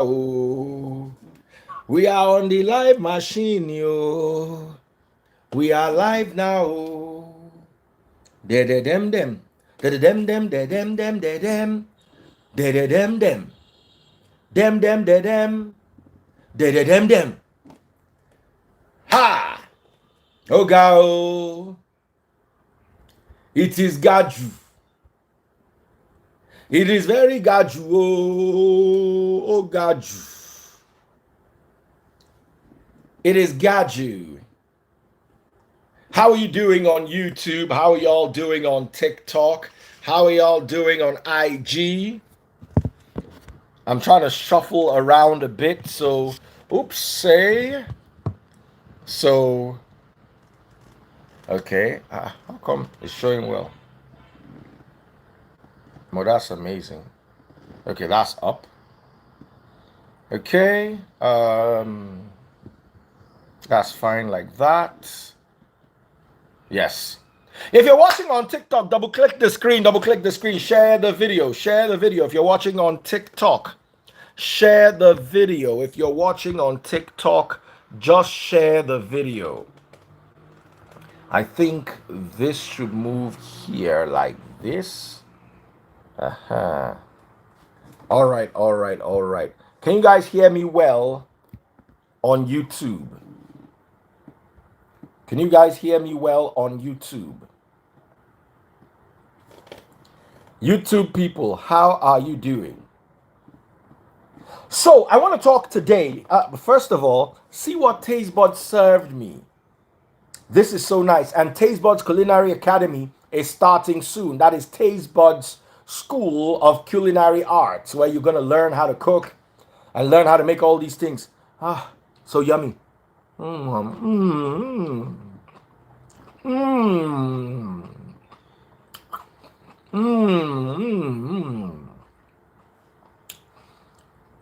Oh, we are on the live machine, yo. We are live now. Oh. De de dem dem. De de dem dem de dem dem de dem. De de dem dem. Dem dem de dem. De de dem dem. Ha! Oga oh. It is Gaju. It is very Gaju. Oh Gaju. It is Gaju. How are you doing on YouTube? How are y'all doing on TikTok? How are y'all doing on IG? I'm trying to shuffle around a bit, so oops, say. So, okay. How come it's showing well? Well, that's amazing. Okay, that's up. Okay. That's fine like that. Yes. If you're watching on TikTok, double click the screen, share the video, If you're watching on TikTok, share the video. If you're watching on TikTok, just share the video. I think this should move here like this. All right. Can you guys hear me well on YouTube? Can you guys hear me well on YouTube? YouTube people, how are you doing? So, I want to talk today. First of all, see what Taste Buds served me. This is so nice. And Taste Buds Culinary Academy is starting soon. That is Taste Buds School of Culinary Arts, where you're going to learn how to cook and learn how to make all these things. Ah, so yummy.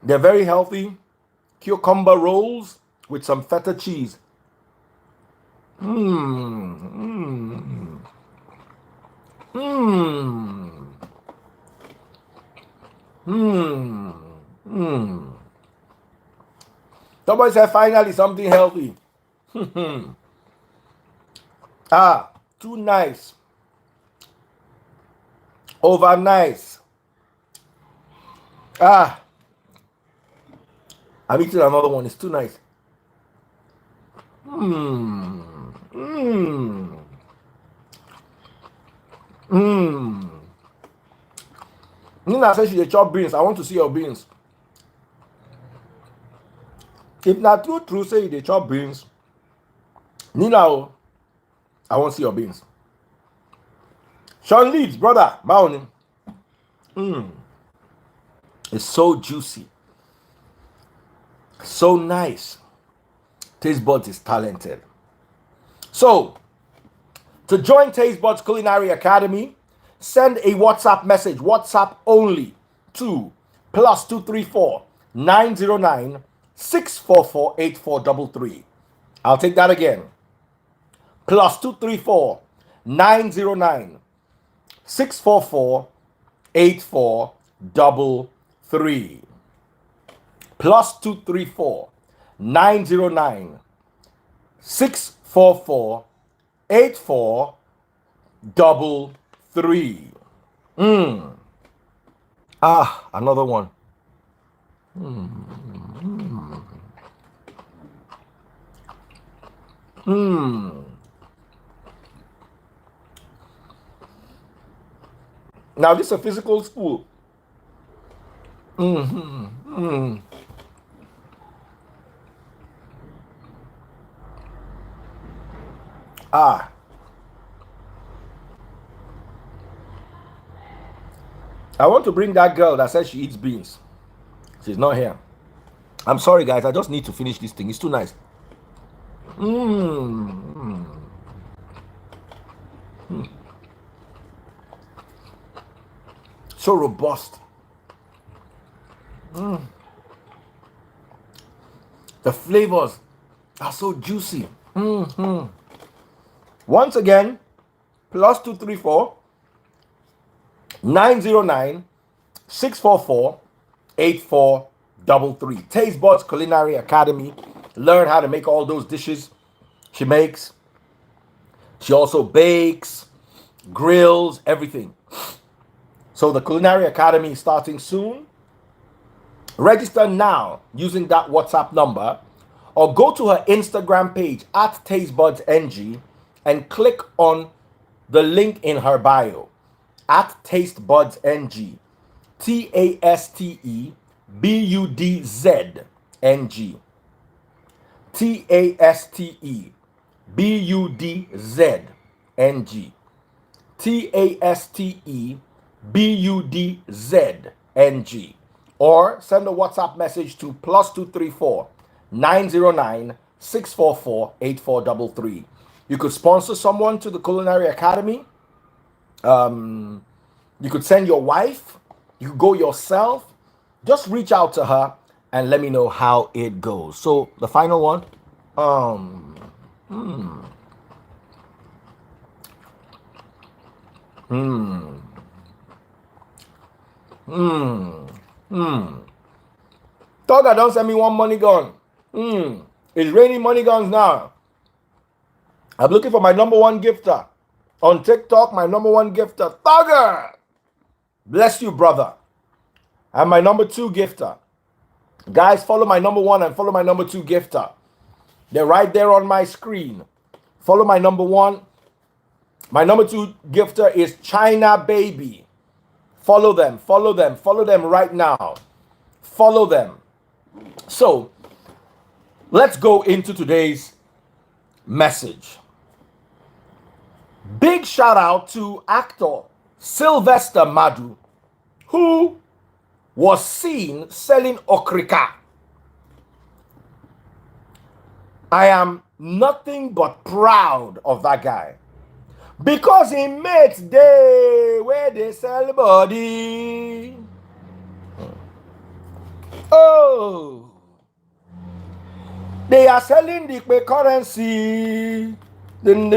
They're very healthy. Cucumber rolls with some feta cheese. Somebody said finally something healthy. Too nice. Over nice. I'm eating another one. It's too nice. Nina says she chop beans. I want to see your beans. If not true, say they chop beans. Nina, I want to see your beans. Sean Leeds, brother, Maoni. It's so juicy. So nice. Taste Buds is talented. So, to join Taste Buds Culinary Academy, send a WhatsApp message, WhatsApp only, to +234 909 644 8433. I'll take that again. +234 909 644 8433. +234 909 644 8433. Another one. Now this is a physical school. I want to bring that girl that says she eats beans. She's not here. I'm sorry, guys. I just need to finish this thing. It's too nice. So robust. The flavors are so juicy. Once again, +234 909 644 8433. Taste Buds Culinary Academy. Learn how to make all those dishes she makes. She also bakes, grills, everything. So the Culinary Academy is starting soon. Register now using that WhatsApp number, or go to her Instagram page at TasteBudsNG and click on the link in her bio at TasteBudsNG. TasteBudzNG. TasteBudzNG. TasteBudzNG. Or send a WhatsApp message to +234 909 644 8433. You could sponsor someone to the Culinary Academy. You could send your wife. You could go yourself. Just reach out to her and let me know how it goes. So the final one. Toga, don't send me one money gun. It's raining money guns now. I'm looking for my number one gifter on TikTok. My number one gifter, Toga. Bless you, brother. And my number two gifter. Guys, follow my number one and follow my number two gifter. They're right there on my screen. Follow my number one. My number two gifter is China Baby. Follow them, follow them, follow them right now. Follow them. So, let's go into today's message. Big shout out to actor Sylvester Madu, who was seen selling Okrika. I am nothing but proud of that guy, because he made day where they sell body. Oh, they are selling the currency. They are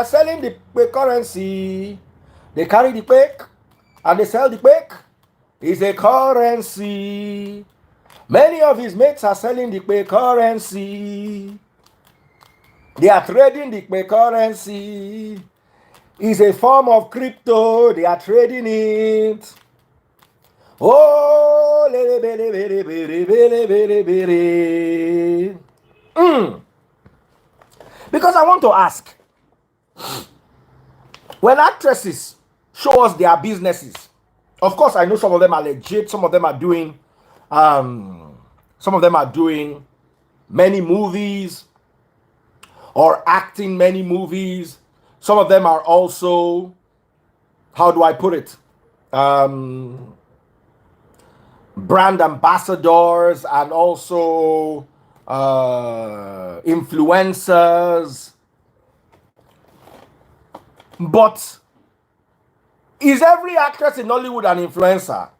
selling the currency. They carry the quick and they sell the quick. It's a currency. Many of his mates are selling the quick currency. They are trading the quick currency. It's a form of crypto. They are trading it. Oh, because I want to ask, when actresses show us their businesses, of course I know some of them are legit, some of them are doing many movies or acting many movies. Some of them are also, how do I put it, brand ambassadors and also influencers. But is every actress in Hollywood an influencer?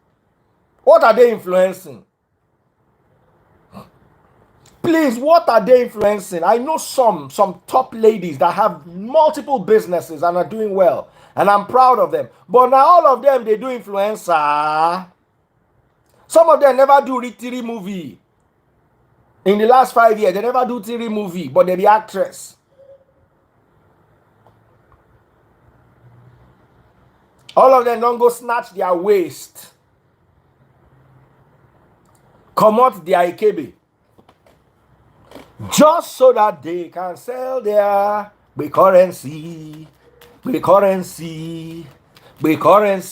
What are they influencing? Please, what are they influencing? I know some top ladies that have multiple businesses and are doing well, and I'm proud of them. But now all of them, they do influencer. Some of them never do TV movie. In the last 5 years, they never do TV movie, but they be actress. All of them don't go snatch their waist, come out their ikebe, just so that they can sell their currency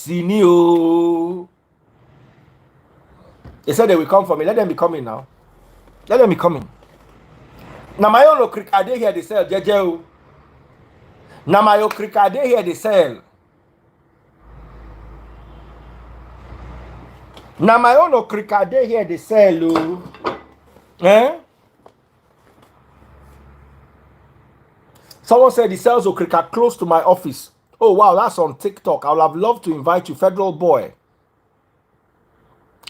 new. They said they will come for me. Let them be coming now. Let them be coming. Now my own Okrika, they here they sell. Jeje. Now my Okrika, they here they sell. Now my own Okrika, they here they sell. Eh? Someone said he sells Okrika close to my office. Oh wow, that's on TikTok. I would have loved to invite you, Federal Boy.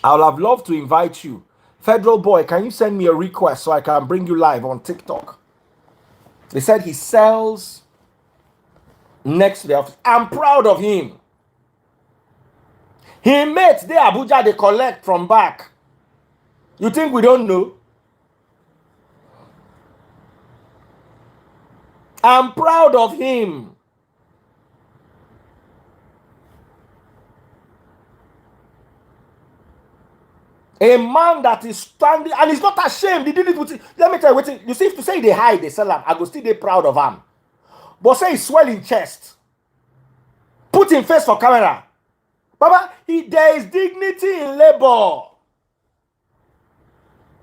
I would have loved to invite you. Federal Boy, can you send me a request so I can bring you live on TikTok? They said he sells next to the office. I'm proud of him. He mates the Abuja they collect from back. You think we don't know? I'm proud of him. A man that is standing and he's not ashamed. He did it with. Let me tell you, you see, if to say they hide, they sell him, I go still they proud of him. But say he's swelling chest. Put him face for camera. Baba, there is dignity in labor.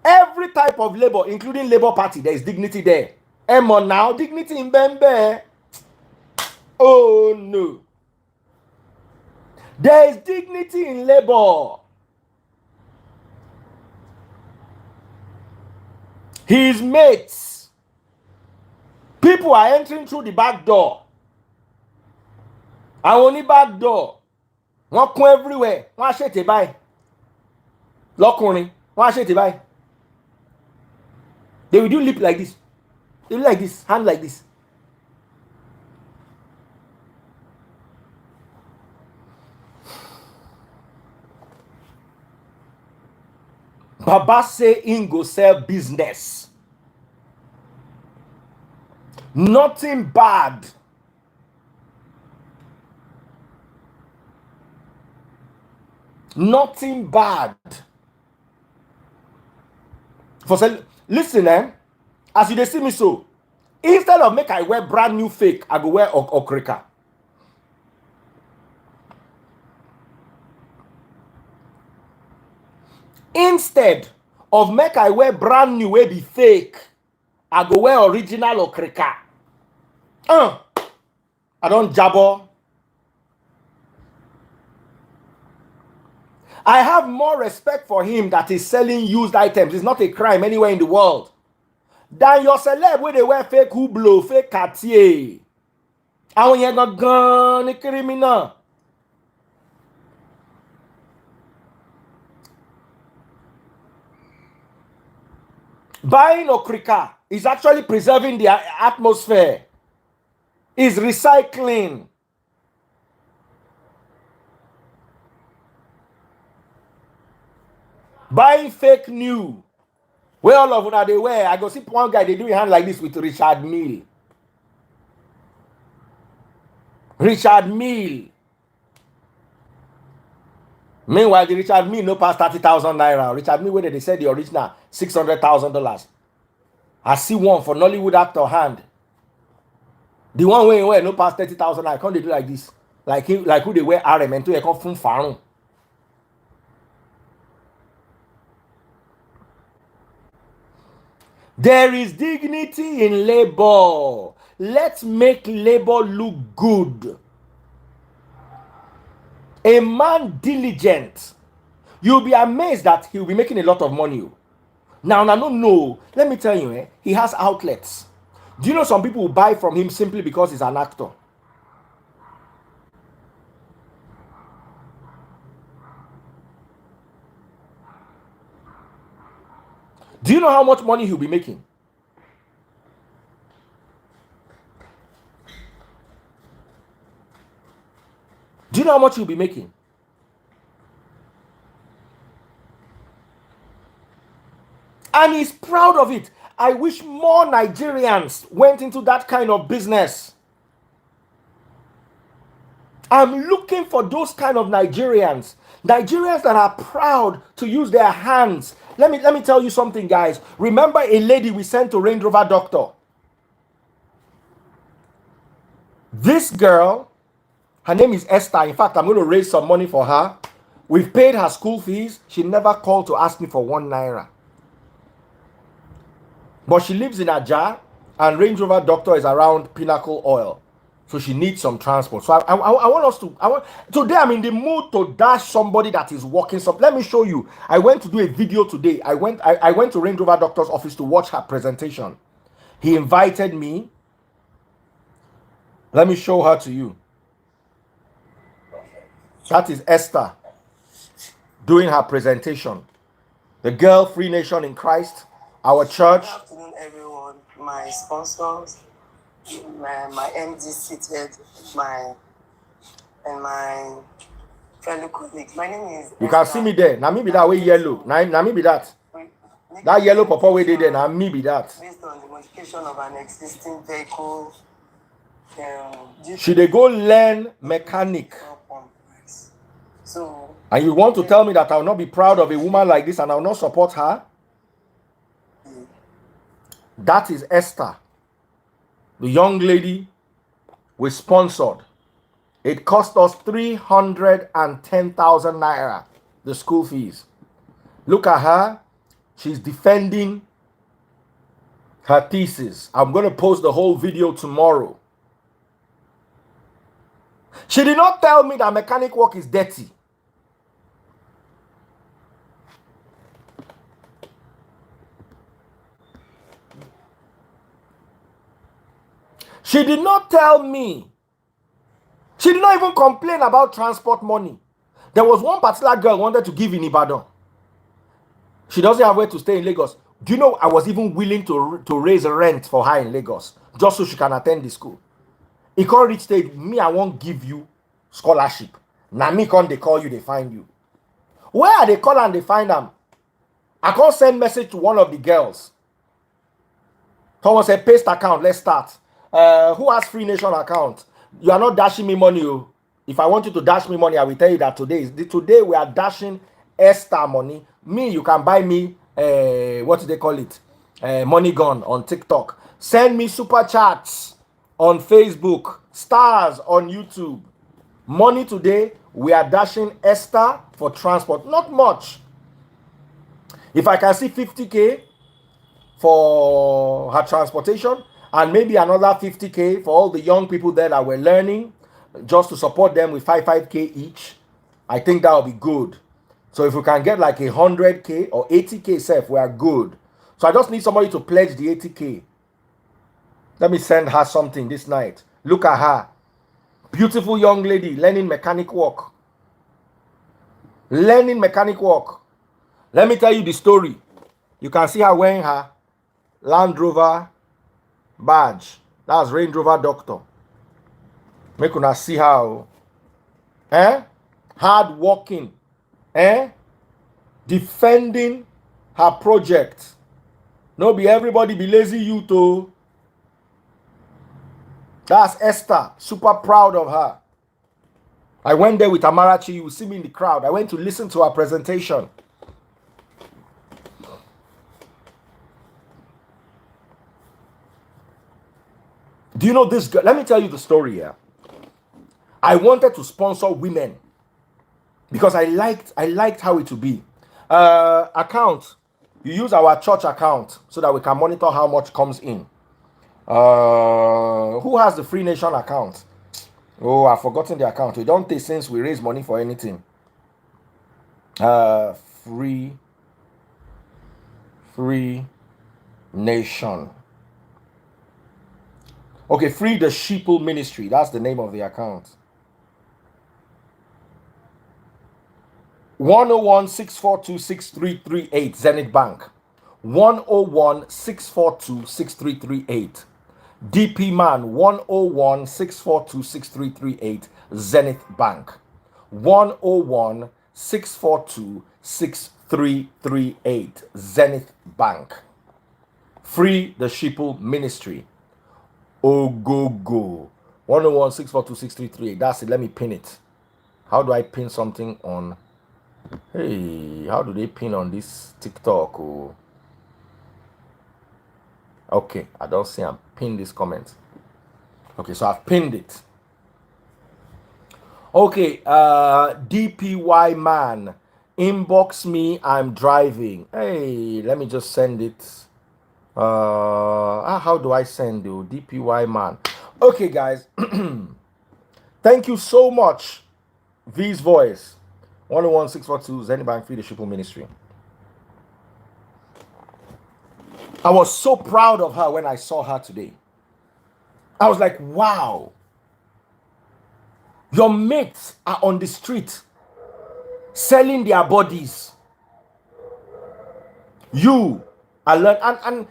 Every type of labor, including Labour Party, there is dignity there. Emma now, dignity in Bembe. Oh no. There is dignity in labor. His mates. People are entering through the back door. And only back door. One come everywhere. One shit to buy. Locking. One shit to buy. They will do lip like this. They will like this. Hand like this. Baba say in go sell business. Nothing bad. Nothing bad. For listen, as you see me so, instead of make I wear brand new fake, I go wear Okrika. Instead of make I wear brand new way be fake, I go wear original Okrika. I don't jabber. I have more respect for him that is selling used items. It's not a crime anywhere in the world. Than your celeb where they wear fake Hublot, fake Cartier. And when you got gun, criminal. Buying Okrika is actually preserving the atmosphere. Is recycling. Buying fake new. Where all of them they wear. I go see one guy, they do a hand like this with Richard Mille. Richard Mille. Meanwhile, the Richard Mille no pass 30,000 naira. Richard Mille, where they said the original $600,000. I see one for Nollywood actor hand. The one where no pass 30,000 naira. Can't they do like this? Like who they wear RM and to a come from Faron. There is dignity in labor. Let's make labor look good. A man diligent, you'll be amazed that he'll be making a lot of money. Now, no. Let me tell you, he has outlets. Do you know some people will buy from him simply because he's an actor? Do you know how much money he'll be making? Do you know how much he'll be making? And he's proud of it. I wish more Nigerians went into that kind of business. I'm looking for those kind of Nigerians. Nigerians that are proud to use their hands. Let me tell you something, guys. Remember a lady we sent to Range Rover Doctor? This girl, her name is Esther. In fact, I'm going to raise some money for her. We've paid her school fees. She never called to ask me for 1 naira. But she lives in Aja, and Range Rover Doctor is around Pinnacle Oil. So she needs some transport. So I want us to, today I'm in the mood to dash somebody that is working. So let me show you. I went to do a video today. I went to Range Rover Doctor's office to watch her presentation. He invited me. Let me show her to you. That is Esther doing her presentation. The girl, Free Nation in Christ, our church. Good afternoon, everyone. My sponsors, my MD seated, my fellow colleagues. My name is You can see me there. Now me be that way yellow. Now me be that. That yellow papa way there. Now me be that. Based on the modification of an existing vehicle. Should they go learn mechanic? So, and you want to tell me that I will not be proud of a woman like this and I will not support her? That is Esther, the young lady we sponsored. It cost us 310,000 naira, the school fees. Look at her. She's defending her thesis. I'm going to post the whole video tomorrow. She did not tell me that mechanic work is dirty. She did not tell me. She did not even complain about transport money. There was one particular girl wanted to give in Ibadan. She doesn't have where to stay in Lagos. Do you know I was even willing to raise rent for her in Lagos just so she can attend the school? He can't reach stage. Me, I won't give you scholarship. Now me can't they call you, they find you. Where are they call and they find them? I can't send message to one of the girls. Someone said paste account, let's start. Who has Free Nation account? You are not dashing me money. If I want you to dash me money, I will tell you that today we are dashing Esther money. Me, you can buy me what do they call it? Money gun on TikTok. Send me super chats on Facebook, stars on YouTube. Money today, we are dashing Esther for transport. Not much. If I can see 50K for her transportation and maybe another 50K for all the young people there that were learning, just to support them with 5k each, I think that will be good. So if we can get like 100K or 80K self, we are good. So I just need somebody to pledge the 80K. Let me send her something this night. Look at her. Beautiful young lady learning mechanic work. Learning mechanic work. Let me tell you the story. You can see her wearing her Land Rover badge. That's Range Rover Doctor. Make una see how. Hard working. Defending her project. No be everybody be lazy you too. That's Esther. Super proud of her. I went there with Amarachi. You will see me in the crowd. I went to listen to her presentation. Do you know this girl? Let me tell you the story here. I wanted to sponsor women because I liked how it would be. Account. You use our church account so that we can monitor how much comes in. Who has the Free Nation account? Oh, I've forgotten the account. We don't take since we raise money for anything. Free Nation. Okay, Free the Sheeple Ministry. That's the name of the account. 101-642-6338 Zenith Bank. 101-642-6338. DP Man 101-642-6338 Zenith Bank. 101-642-6338 Zenith Bank. Free the Sheeple Ministry. Go. 101-642-6338. That's it. Let me pin it. How do I pin something on? Hey, how do they pin on this TikTok? Oh. Okay, I don't see I'm pinned this comment. Okay, so I've pinned it. Okay, DPY man, inbox me, I'm driving. Hey, let me just send it. How do I send you? DPY man. Okay, guys. Thank you so much. V's voice. 101-642 Zenith Bank Free the Sheeple Ministry. I was so proud of her when I saw her today. I was like, wow. Your mates are on the street selling their bodies. You are learning, and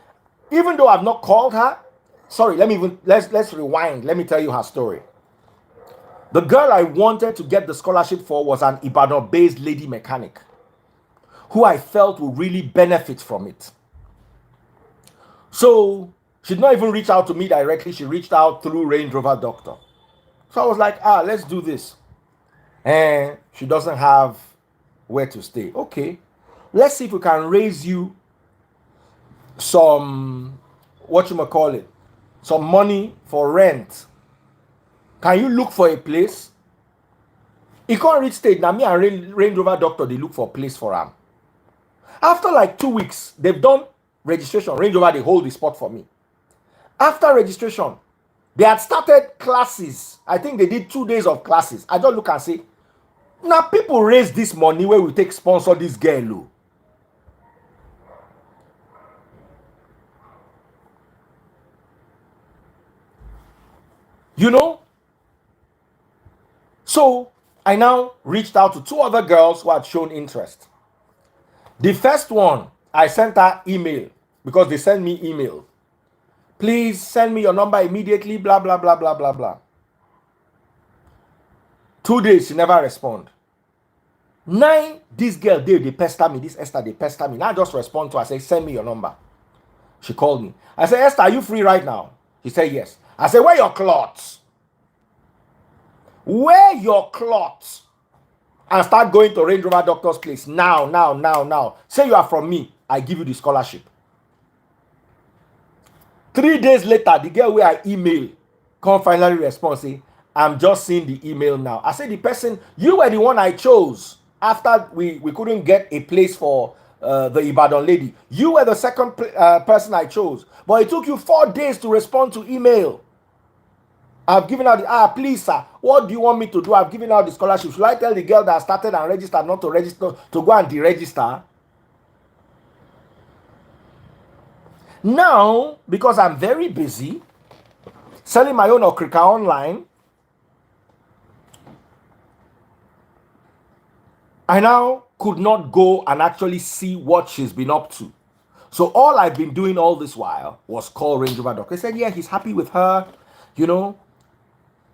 even though I've not called her, sorry, let's rewind. Let me tell you her story. The girl I wanted to get the scholarship for was an Ibadan-based lady mechanic who I felt would really benefit from it. So she did not even reach out to me directly. She reached out through Range Rover Doctor. So I was like, let's do this. And she doesn't have where to stay. Okay, let's see if we can raise you some, some money for rent. Can you look for a place? He can't reach stage. Now me and Range Rover Doctor, they look for a place for him. After like 2 weeks, they've done registration. Range Rover, they hold the spot for me. After registration, they had started classes. I think they did 2 days of classes. I just look and say, now people raise this money where we take sponsor this girl. You know? So I now reached out to 2 other girls who had shown interest. The first one, I sent her email because they sent me email. Please send me your number immediately, blah, blah, blah, blah, blah, blah. 2 days, she never respond. 9, this girl, they pester me. This Esther, they pester me. Now I just respond to her, I say, send me your number. She called me. I said, Esther, are you free right now? She said, yes. I said, where your clothes? Wear your clothes and start going to Range Rover Doctor's place now. Say you are from me, I give you the scholarship. 3 days later, the girl where I email come finally respond, say, I'm just seeing the email now. I said, the person, you were the one I chose after we couldn't get a place for the Ibadan lady. You were the second person I chose, but it took you 4 days to respond to email. I've given out the, please sir, what do you want me to do? I've given out the scholarship. Should I tell the girl that started and registered not to register, to go and deregister? Now, because I'm very busy selling my own Okrika online, I now could not go and actually see what she's been up to. So all I've been doing all this while was call Range Rover Doctor. He said, yeah, he's happy with her, you know.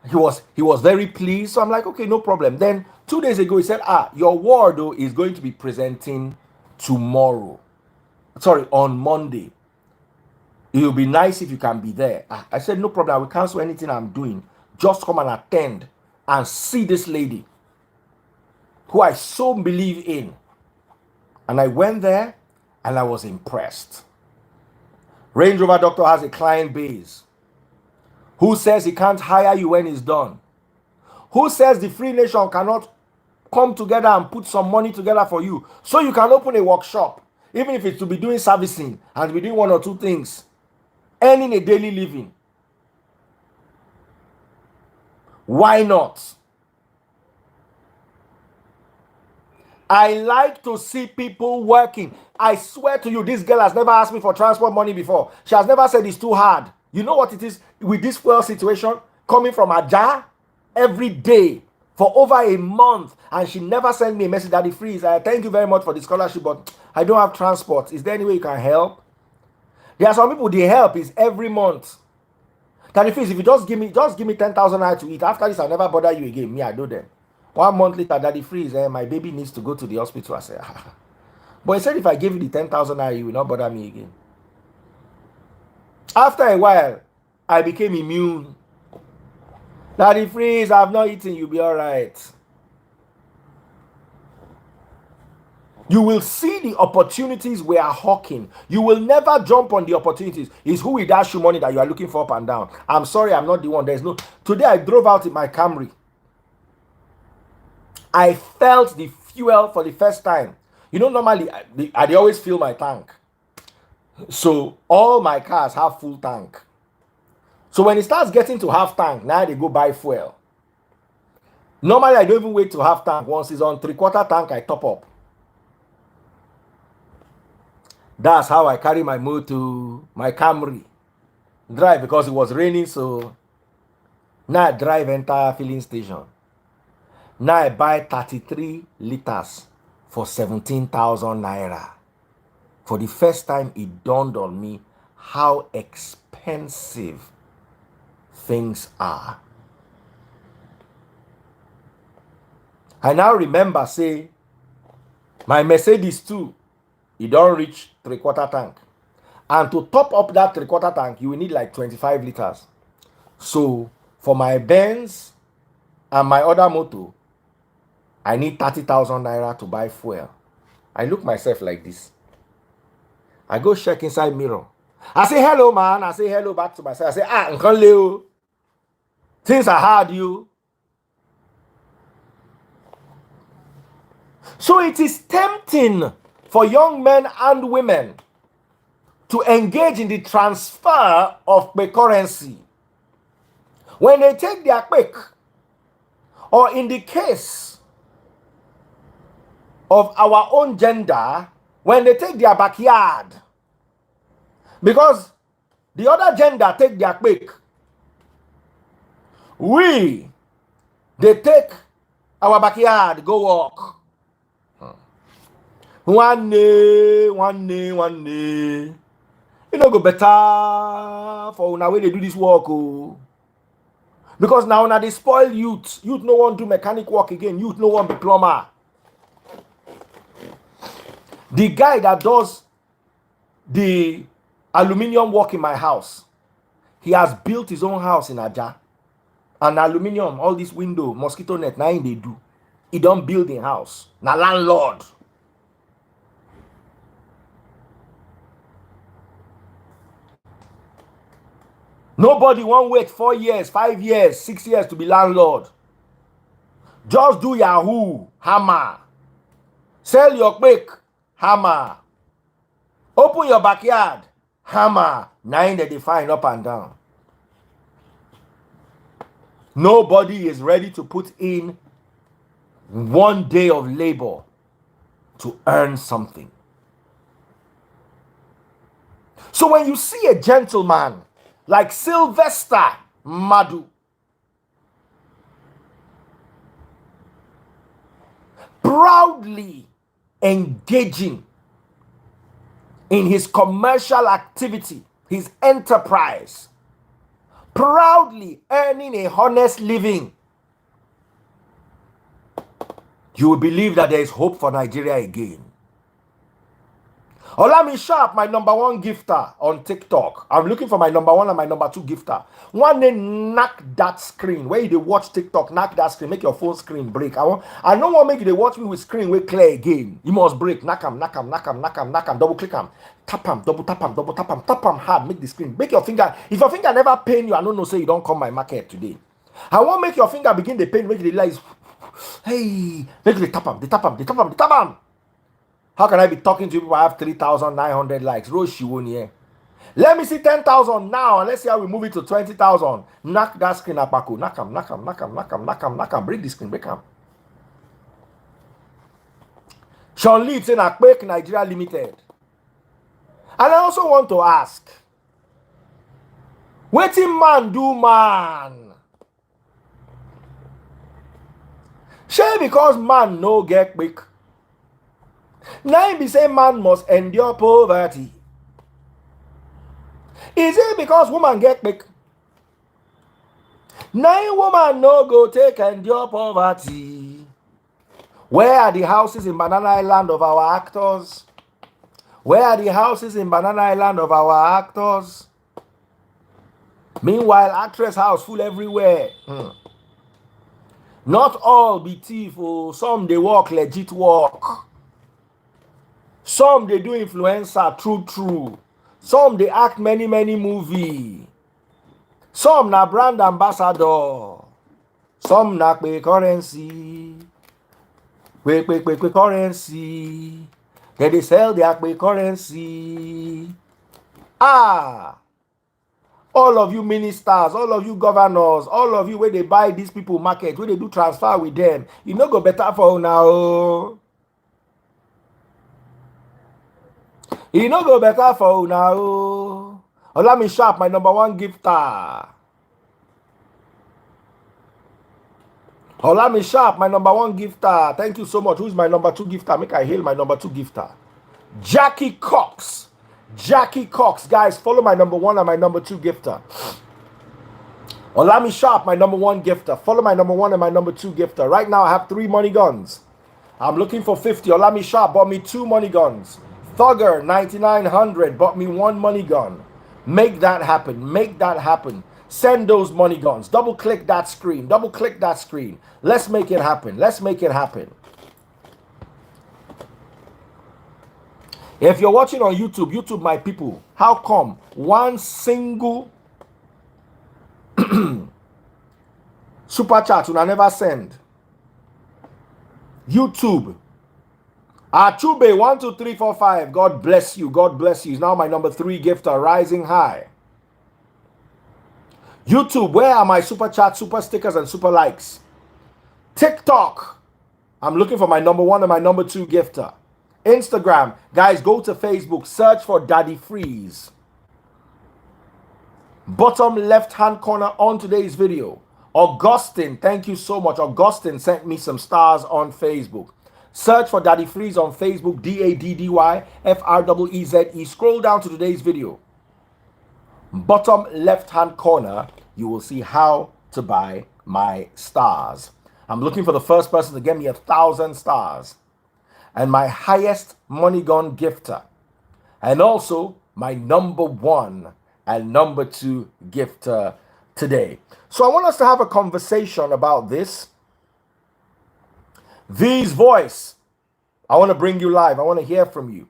He was very pleased. So I'm like, okay, no problem. Then 2 days ago, he said, your ward is going to be presenting tomorrow. Sorry, on Monday. It will be nice if you can be there. I said, no problem. I will cancel anything I'm doing. Just come and attend and see this lady who I so believe in. And I went there and I was impressed. Range Rover Doctor has a client base. Who says he can't hire you when it's done? Who says the Free Nation cannot come together and put some money together for you so you can open a workshop, even if it's to be doing servicing and be doing 1 or 2 things, earning a daily living? Why not? I like to see people working. I swear to you, this girl has never asked me for transport money before. She has never said it's too hard. You know what it is with this fuel situation? Coming from Aja every day for over a month. And she never sent me a message, Daddy Freeze, thank you very much for the scholarship, but I don't have transport. Is there any way you can help? There are some people, they help is every month. Daddy Freeze, if you just give me 10,000 naira to eat, after this I'll never bother you again. Me, I do them. 1 month later, Daddy Freeze, my baby needs to go to the hospital. I said, but he said if I give you the 10,000 naira, you will not bother me again. After a while, I became immune. Daddy Freeze, I've not eaten, you'll be all right. You will see the opportunities we are hawking. You will never jump on the opportunities. It's who will dash you money that you are looking for up and down. I'm sorry, I'm not the one. There's no. Today I drove out in my Camry. I felt the fuel for the first time. You know, normally I always fill my tank. So all my cars have full tank. So when it starts getting to half tank, now they go buy fuel. Normally I don't even wait to half tank. Once it's on 3/4 tank, I top up. That's how I carry my motor, my Camry. Drive because it was raining, so now I drive entire filling station. Now I buy 33 liters for 17,000 naira. For the first time, it dawned on me how expensive things are. I now remember, say, my Mercedes too, it don't reach 3/4 tank. And to top up that 3/4 tank, you will need like 25 liters. So for my Benz and my other motor, I need 30,000 naira to buy fuel. I look myself like this. I go check inside mirror. I say, hello, man. I say hello back to myself. I say, Uncle Leo, things are hard, you. So it is tempting for young men and women to engage in the transfer of the currency. When they take their quick, or in the case of our own gender, when they take their backyard, because the other gender take their quick, they take our backyard, go walk. One day. You know, go better for now when they do this work. Oh. Because now they spoil youth. Youth no one do mechanic work again. Youth no one be plumber. The guy that does the aluminium work in my house, he has built his own house in Aja. And aluminium, all this window, mosquito net, now they do. He don't build in house. Now landlord. Nobody won't wait 4 years, 5 years, 6 years to be landlord. Just do Yahoo, hammer. Sell your quick, hammer. Open your backyard, hammer. 9 that they find up and down. Nobody is ready to put in 1 day of labor to earn something. So when you see a gentleman like Sylvester Madu, proudly engaging in his commercial activity, his enterprise, proudly earning a honest living, you will believe that there is hope for Nigeria again. Olami Sharp, my #1 gifter on TikTok. I'm looking for my #1 and my #2 gifter. One day, knock that screen. Where you watch TikTok, knock that screen. Make your phone screen break. I don't want to make you watch me with screen way clear again. You must break. Knock them. Double click them. Tap them. Double tap them. Tap them hard. Make the screen. Make your finger. If your finger never pain you, I don't know. Say you don't come my market today. I want to make your finger begin the pain. Make the lights. Hey, make the tap them. How can I be talking to people who have 3,900 likes? Roshi won here. Let me see 10,000 now, and let's see how we move it to 20,000. Knock that screen up, Paco. Knock them. Break the screen, break them. Sean Lee saying Akbek Nigeria Limited. And I also want to ask, wetin man do man? Shey because man no get quick. Now be say man must endure poverty. Is it because woman get quick? Now woman no go take endure poverty. Where are the houses in Banana Island of our actors? Where are the houses in Banana Island of our actors? Meanwhile, actress house full everywhere. Not all be thief. Oh, some they walk legit walk. Some they do influencer, true. Some they act many movie. Some na brand ambassador. Some na pay currency. Pay currency. Then they sell their pay currency. All of you ministers, all of you governors, all of you where they buy these people market, where they do transfer with them, you know go better for now. You know go better for now. Olami Sharp, my #1 gifter. Olami Sharp, my #1 gifter. Thank you so much. Who's my #2 gifter? Make I hail my #2 gifter. Jackie Cox. Guys, follow my #1 and my #2 gifter. Olami Sharp, my number 1 gifter. Follow my number 1 and my number 2 gifter. Right now, I have 3 money guns. I'm looking for 50. Olami Sharp bought me 2 money guns. Thugger, 9900, bought me 1 money gun. Make that happen. Make that happen. Send those money guns. Double click that screen. Double click that screen. Let's make it happen. Let's make it happen. If you're watching on YouTube, my people, how come one single super chat will I never send? YouTube. Achube 12345. God bless you. God bless you. He's now my number 3 gifter, rising high. YouTube, where are my super chats, super stickers, and super likes? TikTok, I'm looking for my number 1 and my number 2 gifter. Instagram, guys, go to Facebook, search for Daddy Freeze. Bottom left hand corner on today's video. Augustine, thank you so much. Augustine sent me some stars on Facebook. Search for Daddy Freeze on Facebook, DADDYFREEZE. Scroll down to today's video. Bottom left hand corner, you will see how to buy my stars. I'm looking for the first person to get me 1,000 stars. And my highest money gun gifter. And also my number 1 and number 2 gifter today. So I want us to have a conversation about this. V's voice. I want to bring you live. I want to hear from you.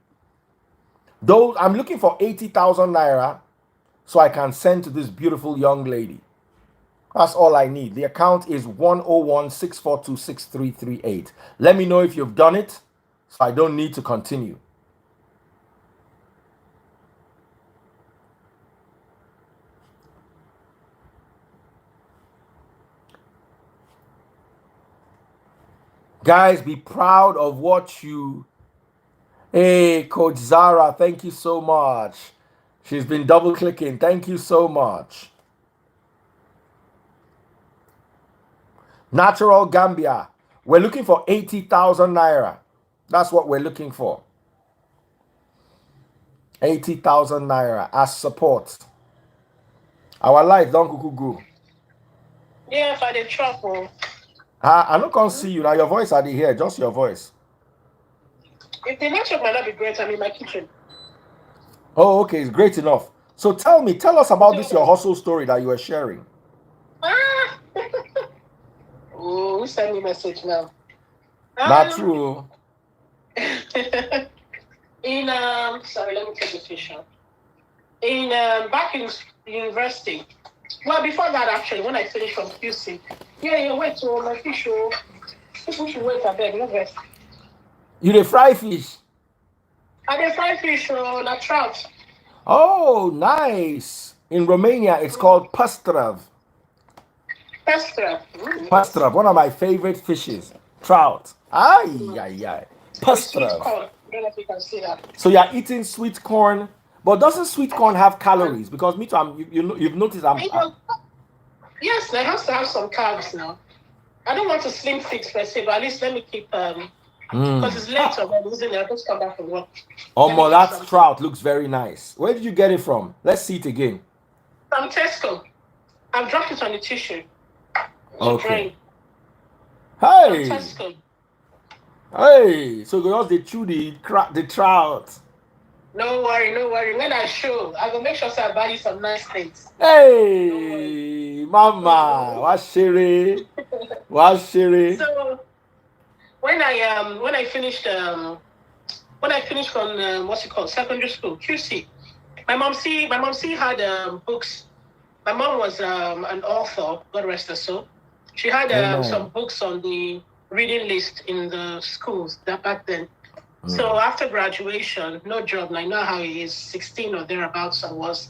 Though I'm looking for 80,000 naira so I can send to this beautiful young lady. That's all I need. The account is 101-642-6338. Let me know if you've done it so I don't need to continue. Guys, be proud of what you... Hey, Coach Zara, thank you so much. She's been double clicking. Thank you so much. Natural Gambia. We're looking for 80,000 naira. That's what we're looking for. 80,000 naira as support. Our life don't go. Yeah, for the trouble. I don't can see you now. Your voice are here, just your voice. If the network might not be great, I'm in my kitchen. Oh, okay, it's great enough. So tell us about this your hustle story that you were sharing. Ah! Oh, who sent me a message now? Not true. Sorry, let me take the fish out. Back in university. Well, before that, actually, when I finished from QC. Yeah, wait, so my fish, people should wait, I beg, no rest. You dey fry fish? I dey fry fish, like trout. Oh, nice. In Romania, it's called pastrav. Pastrav. Pastrav, one of my favorite fishes. Trout. Ay. Pastrav. I don't know if you can see that. So you're eating sweet corn, but doesn't sweet corn have calories? Because me too, you've noticed yes, it has to have some carbs now. I don't want to slim fix per se, but at least let me keep because it's late already, isn't it? I just come back from work. Oh, that trout looks very nice. Where did you get it from? Let's see it again. From Tesco. I've dropped it on the tissue. Okay. Hey. From Tesco. Hey. So girls, they chew the trout. No worry. When I show, I will make sure I buy you some nice things. Hey, mama, what's sherry? So when I finished from secondary school, QC, my mom had books. My mom was an author, God rest her soul. She had some books on the reading list in the schools back then. So after graduation, no job, I know how it is, 16 or thereabouts I was.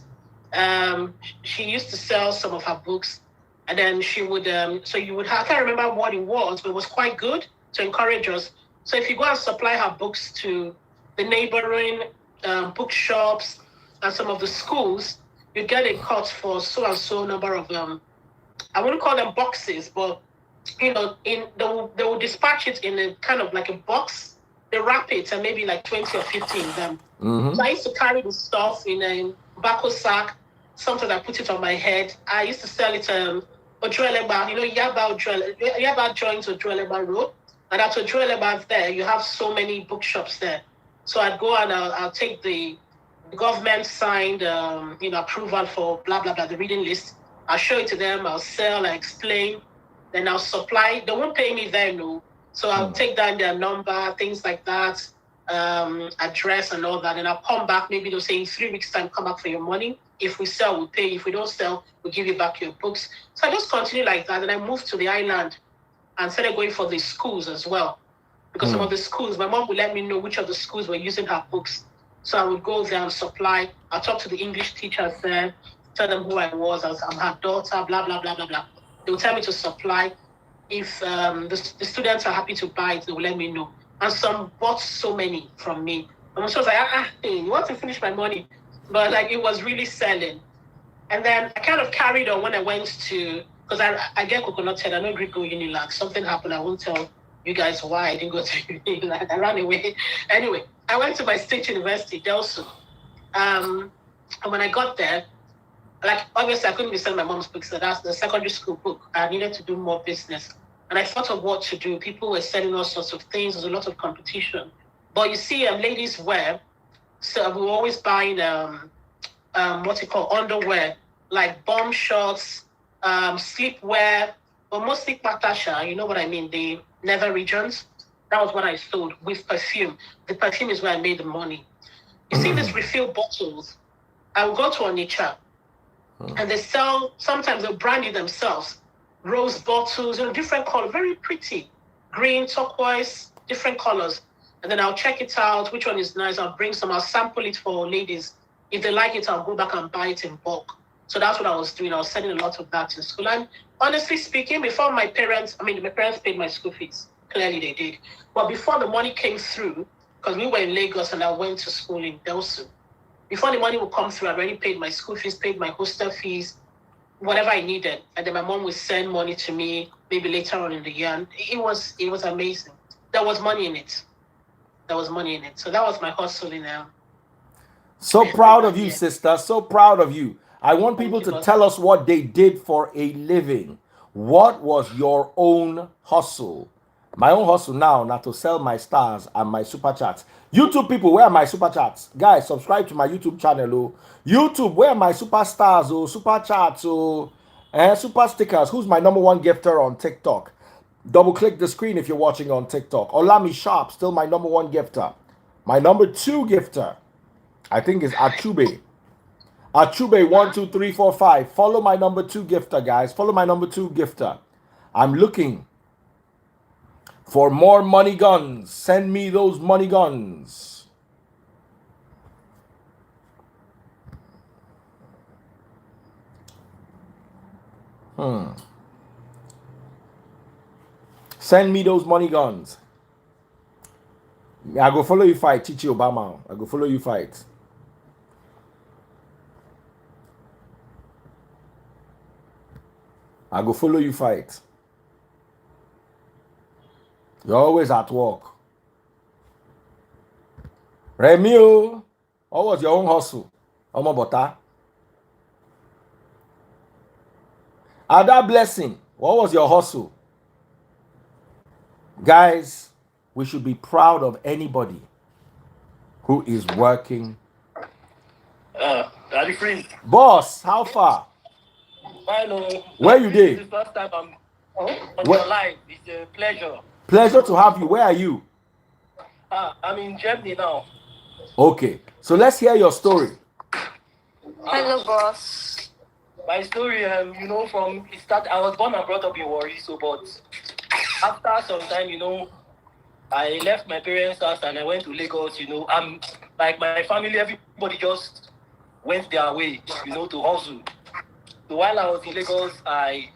She used to sell some of her books, and then she would, I can't remember what it was, but it was quite good to encourage us. So if you go and supply her books to the neighboring bookshops and some of the schools, you get a cut for so and so number of, I wouldn't call them boxes, but, they will dispatch it in a kind of like a box. They wrap it and maybe like 20 or 50 of them. So I used to carry the stuff in a bacco sack Sometimes I put it on my head. I used to sell it Ojueleba, Yaba joins Ojueleba Road. And after Ojueleba there, you have so many bookshops there. So I'd go and I'll take the government signed approval for blah blah blah, the reading list. I'll show it to them, I'll sell, I explain, then I'll supply. They won't pay me then, no. So I'll take down their number, things like that, address and all that, and I'll come back. Maybe they'll say in 3 weeks' time, come back for your money. If we sell, we'll pay. If we don't sell, we'll give you back your books. So I just continue like that. And I moved to the island and started going for the schools as well. Because some of the schools, my mom would let me know which of the schools were using her books. So I would go there and supply. I'll talk to the English teachers there, tell them who I was. I'm her daughter, blah, blah, blah, blah, blah. They will tell me to supply. If the students are happy to buy it, they will let me know. And some bought so many from me. And so I was like, you want to finish my money? But like it was really selling. And then I kind of carried on when I went to, because I get coconut head. I know Greek go Unilag. Something happened. I won't tell you guys why I didn't go to Unilag. I ran away. Anyway, I went to my state university, Delsu. And when I got there, like obviously I couldn't be selling my mom's books. So that's the secondary school book. I needed to do more business. And I thought of what to do. People were selling all sorts of things. There's a lot of competition. But you see, ladies wear. So we were always buying underwear, like bomb shorts, sleepwear, but mostly patasha, you know what I mean, the nether regions. That was what I sold with perfume. The perfume is where I made the money. You see these refill bottles, I will go to Onitsha and they sell, sometimes they'll brand it themselves. Rose bottles, different colors, very pretty. Green, turquoise, different colors. And then I'll check it out, which one is nice. I'll bring some, I'll sample it for ladies. If they like it, I'll go back and buy it in bulk. So that's what I was doing. I was selling a lot of that in school. And honestly speaking, before my parents paid my school fees. Clearly they did. But before the money came through, because we were in Lagos and I went to school in Delsu, before the money would come through, I already paid my school fees, paid my hostel fees, whatever I needed. And then my mom would send money to me maybe later on in the year. And it was amazing. There was money in it. So that was my hustling now. So proud of you, sister. So proud of you. I want people to tell us what they did for a living. What was your own hustle? My own hustle now, not to sell my stars and my super chats. YouTube people, where are my super chats? Guys, subscribe to my YouTube channel. Oh. YouTube, where are my super stars? Oh, super chats. Oh, super stickers. Who's my number one gifter on TikTok? Double click the screen if you're watching on TikTok. Olami Sharp, still my number one gifter. My number two gifter, I think, is Achube. Achube 1, 2, 3, 4, 5. Follow my number two gifter, guys. Follow my number two gifter. I'm looking for more money guns. Send me those money guns. Send me those money guns. I go follow you fight, Chichi Obama. I go follow you fight. I go follow you fight. You're always at work. Remio, what was your own hustle? Omobota. Ada Blessing, what was your hustle? Guys, we should be proud of anybody who is working. Daddy Free. Boss, how far? I know. Where you did? This is the first time I'm on your live. It's a pleasure. Pleasure to have you. Where are you? I'm in Germany now. Okay, so let's hear your story. Hello, boss. My story, from it start. I was born and brought up in Warri, but after some time, I left my parents' house and I went to Lagos. I'm like my family, everybody just went their way, to hustle. So while I was in Lagos, I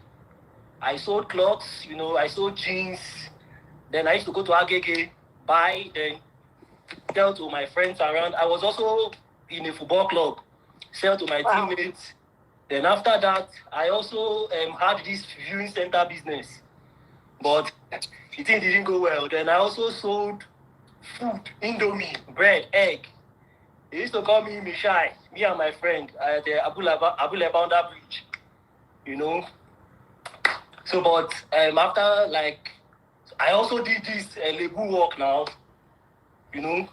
sold clothes, I sold jeans. Then I used to go to Agege, buy, then sell to my friends around. I was also in a football club, sell to my teammates. Then after that, I also had this viewing center business. But the thing didn't go well. Then I also sold food, Indomie, bread, egg. They used to call me Mishai, me and my friend at the Abulebanda Bridge. You know. So, but after like, I also did this label work now. You know.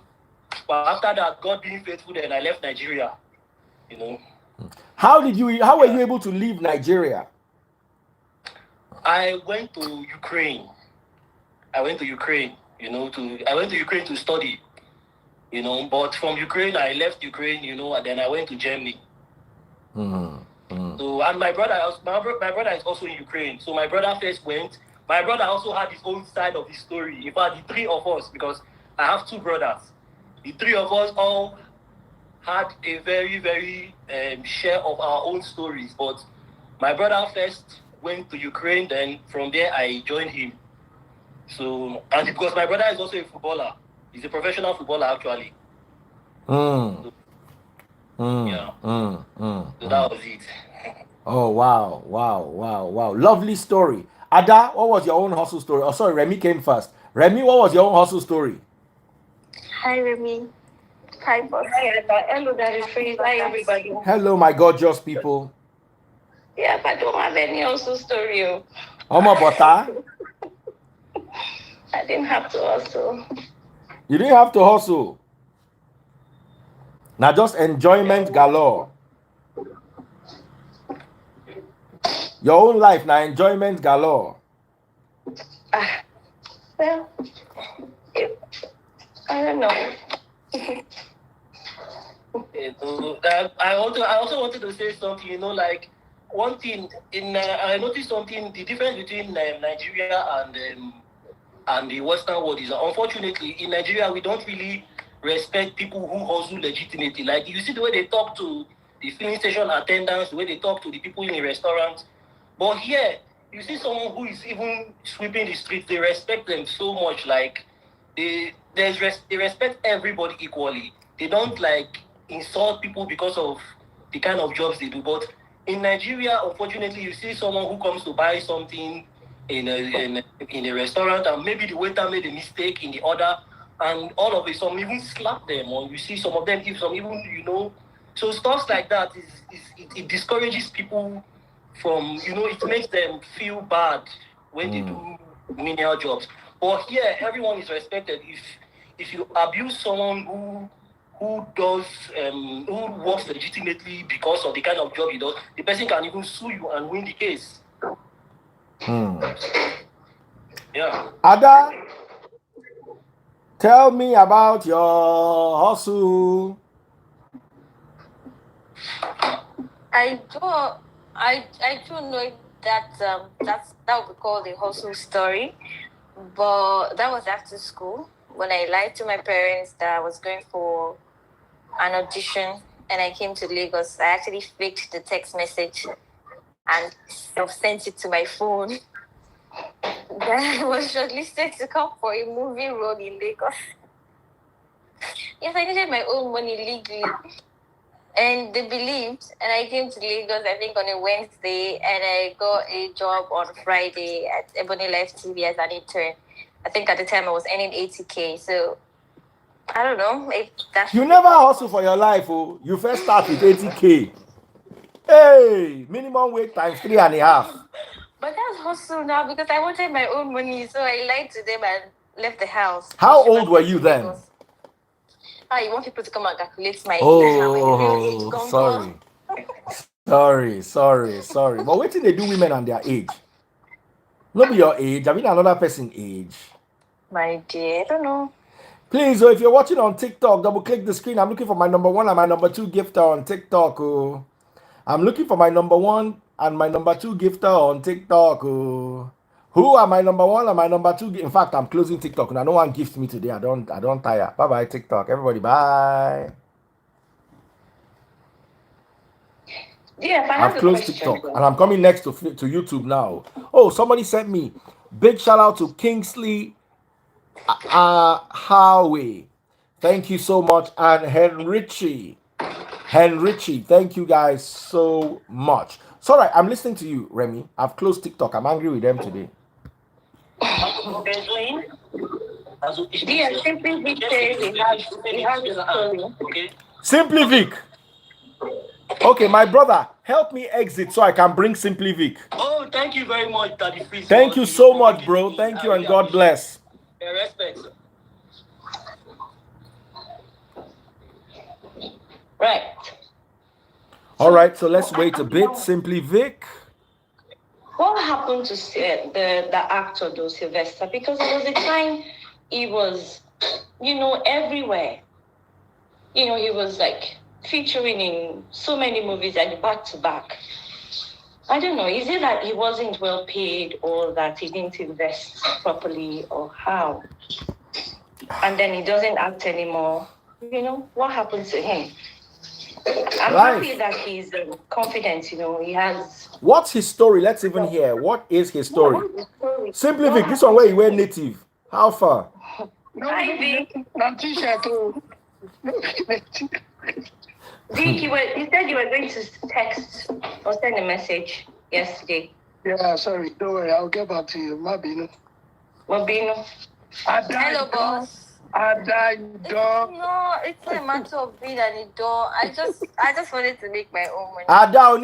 But after that, God being faithful, then I left Nigeria. You know. How were you able to leave Nigeria? I went to Ukraine. You know, I went to Ukraine to study. You know, but from Ukraine, I left Ukraine, you know, and then I went to Germany. So, and my brother is also in Ukraine. So my brother first went. My brother also had his own side of the story. In fact, the three of us, because I have two brothers, the three of us all had a very, very share of our own stories. But my brother first went to Ukraine, then from there I joined him. So, and because my brother is also a footballer, he's a professional footballer actually. So that was it. Oh wow. Lovely story. Ada, what was your own hustle story? Oh, sorry, Remy came first. Remy, what was your own hustle story? Hi, Remy. Hi, boss. Hello, Daddy Freeze. Hi, everybody. Hello, my gorgeous people. Yeah, but I don't have any also story. Oma Bota. I didn't have to also. You didn't have to hustle. Now just enjoyment galore. Your own life now, enjoyment galore. Well, I don't know. I also wanted to say something, you know, like one thing I noticed something, the difference between Nigeria and the Western world is that unfortunately in Nigeria we don't really respect people who hustle legitimately. Like you see the way they talk to the filling station attendants, the way they talk to the people in the restaurants. But here you see someone who is even sweeping the streets, they respect them so much. Like they respect everybody equally. They don't like insult people because of the kind of jobs they do. But in Nigeria, unfortunately, you see someone who comes to buy something in a restaurant, and maybe the waiter made a mistake in the order, and all of it, some even slap them, or you see some of them, if some even, you know, so stuff like that it discourages people from, you know, it makes them feel bad when they do menial jobs. But here, everyone is respected. If you abuse someone who works legitimately because of the kind of job he does, the person can even sue you and win the case. Yeah. Ada, tell me about your hustle. I don't know if that would be called a hustle story, but that was after school when I lied to my parents that I was going for an audition and I came to Lagos. I actually faked the text message and sent it to my phone. That I was shortlisted to come for a movie role in Lagos. Yes, I needed my own money legally. And they believed, and I came to Lagos, I think, on a Wednesday, and I got a job on Friday at Ebony Life TV as an intern. I think at the time I was earning 80K, so I don't know if that's... You never hustle for your life, oh. You first start with 80K. Hey, minimum wage times 3.5. But that's hustle now because I wanted my own money, so I lied to them and left the house. How old were you then? You want people to come and calculate my age Oh, now. sorry. But what did they do women and their age? Not be your age. I mean another person's age. My dear, I don't know. Please, if you're watching on TikTok, double click the screen. I'm looking for my number 1 and my number 2 gifter on TikTok. Oh. I'm looking for my number 1 and my number 2 gifter on TikTok. Oh. Who are my number 1 and my number 2? In fact, I'm closing TikTok. Now, no one gift me today. I don't tire. Bye-bye, TikTok. Everybody, bye. Yeah, I've closed TikTok. And I'm coming next to YouTube now. Oh, somebody sent me. Big shout out to Kingsley Howie. Thank you so much. And Henrichi, thank you guys so much. It's all right. I'm listening to you, Remy. I've closed TikTok. I'm angry with them today. Yeah, simply he has a story. Simply Vic. Okay, my brother, help me exit so I can bring Simply Vic. Oh, thank you very much, Daddy Freeze. Thank you so much, bro. Thank you, and God bless. Respect, sir. Right. All right, so let's wait a bit. Simply Vic. What happened to the actor, though, Sylvester? Because there was a time he was, everywhere. He was like featuring in so many movies, like back to back. I don't know. Is it that he wasn't well paid, or that he didn't invest properly, or how? And then he doesn't act anymore. What happened to him? I'm happy that he's confident. He has. What's his story? Let's even hear. What is his story? Simply Vic, this one where you were native. How far? Hi, Vic. Vic, you said you were going to text or send a message yesterday. Yeah, sorry. Don't worry. I'll get back to you. Mabino. Hello, boss. No, it's a matter of being an adult. I just wanted to make my own money. Ada.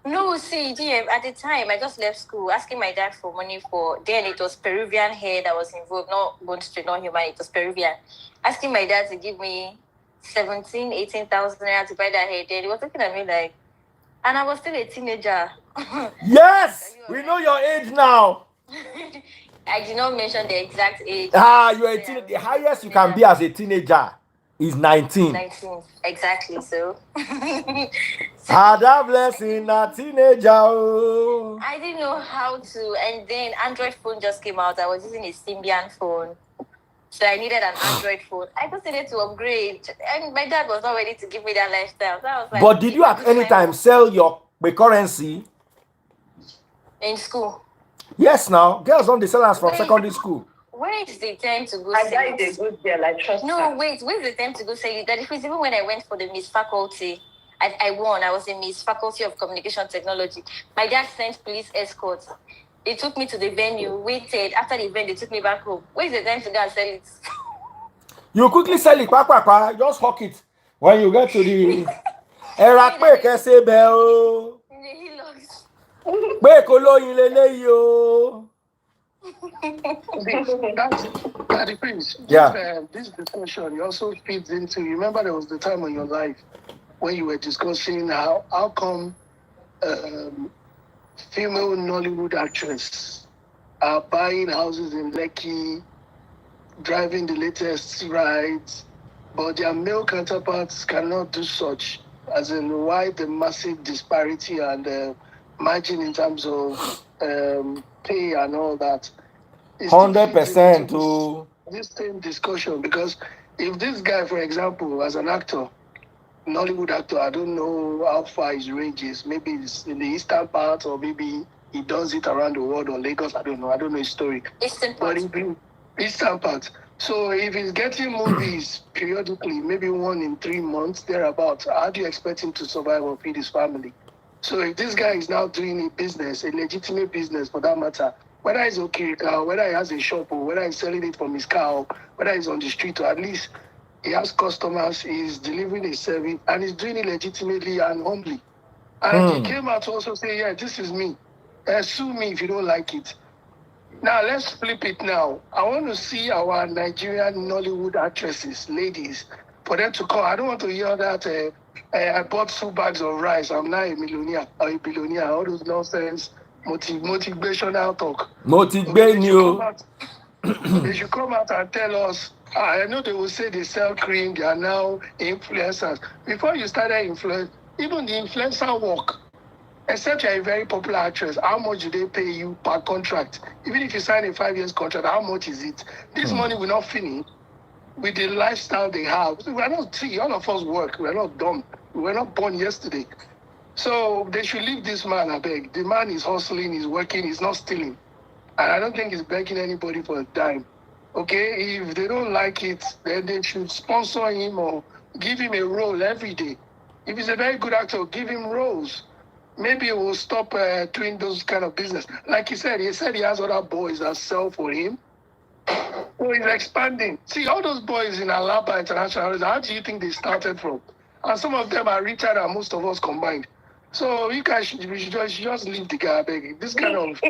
No, see, GM, at the time, I just left school asking my dad for money then it was Peruvian hair that was involved, not bone straight, not human, it was Peruvian. Asking my dad to give me 17,000, 18,000 naira to buy that hair. Then he was looking at me like, and I was still a teenager. Yes, we know your age now. I did not mention the exact age. You're a teenager. The highest you can be as a teenager is 19. 19, exactly. So, Ada blessing a teenager. I didn't know how to, and then Android phone just came out. I was using a Symbian phone, so I needed an Android phone. I just needed to upgrade, and my dad was not ready to give me that lifestyle. So I was like, but did you at any time sell your currency in school? Yes, now girls don't sell us from secondary school. Where is the time to go I sell died a good girl. I trust her. No, wait. Where's the time to go sell it? That is even when I went for the Miss Faculty, I won. I was in Miss Faculty of Communication Technology. My dad sent police escorts. They took me to the venue, waited. After the event, they took me back home. Where's the time to go and sell it? You quickly sell it, just hawk it. When you get to the Daddy Prince. Yeah. This discussion also feeds into. Remember, there was the time in your life when you were discussing how come female Nollywood actresses are buying houses in Lekki, driving the latest rides, but their male counterparts cannot do such. As in, why the massive disparity and margin in terms of pay and all that. 100% to this same discussion, because if this guy, for example, as an actor, Nollywood actor, I don't know how far his range is. Maybe it's in the eastern part, or maybe he does it around the world, or Lagos. I don't know his story. Eastern part. Eastern part. So if he's getting movies periodically, maybe 1 in 3 months, thereabouts, how do you expect him to survive or feed his family? So if this guy is now doing a business, a legitimate business for that matter, whether it's Okrika, whether he has a shop, or whether he's selling it from his car, or whether he's on the street, or at least he has customers, he's delivering a service, and he's doing it legitimately and humbly. And he came out to also say, yeah, this is me. Sue me if you don't like it. Now, let's flip it now. I want to see our Nigerian Nollywood actresses, ladies, for them to call. I don't want to hear that I bought 2 bags of rice, I'm now a millionaire or a billionaire, all those nonsense motivational talk. Motivate you. They should come out and tell us. I know they will say they sell cream, they are now influencers. Before you started influence, even the influencer work, except you're a very popular actress, how much do they pay you per contract? Even if you sign a 5 years contract, how much is it? This money will not finish with the lifestyle they have. We are not, see, all of us work. We are not dumb. We were not born yesterday. So they should leave this man, I beg. The man is hustling, he's working, he's not stealing. And I don't think he's begging anybody for a dime. Okay, if they don't like it, then they should sponsor him or give him a role every day. If he's a very good actor, give him roles. Maybe he will stop doing those kind of business. Like he said he has other boys that sell for him. So it's expanding. See, all those boys in Alaba International, how do you think they started from? And some of them are richer than most of us combined. So you guys should just leave the guy begging. This kind of...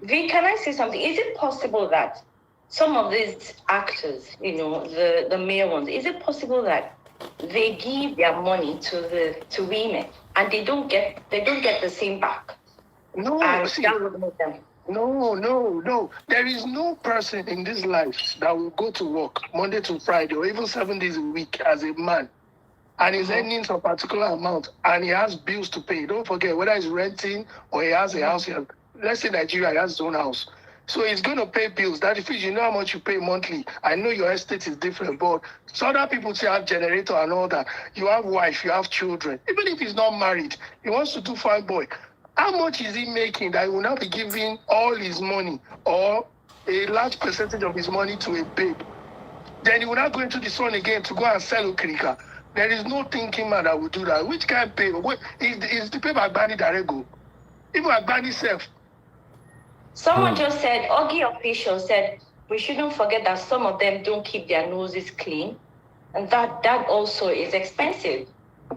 V, can I say something? Is it possible that some of these actors, you know, the male ones, is it possible that they give their money to women and they don't get the same back? No, And see, that would make them. no. There is no person in this life that will go to work Monday to Friday or even 7 days a week as a man and is earning some particular amount and he has bills to pay. Don't forget, whether he's renting or he has a house here. Let's say Nigeria, he has his own house. So he's going to pay bills. That if you know how much you pay monthly, I know your estate is different, but so other people say have generator and all that. You have wife, you have children. Even if he's not married, he wants to do fine boy. How much is he making that he will not be giving all his money or a large percentage of his money to a babe? Then he will not go into the sun again to go and sell Okrika. There is no thinking man that will do that. Which kind of babe? Is the babe Agbani that go? Even Agbani self. Someone just said, Augie official said, we shouldn't forget that some of them don't keep their noses clean. And that also is expensive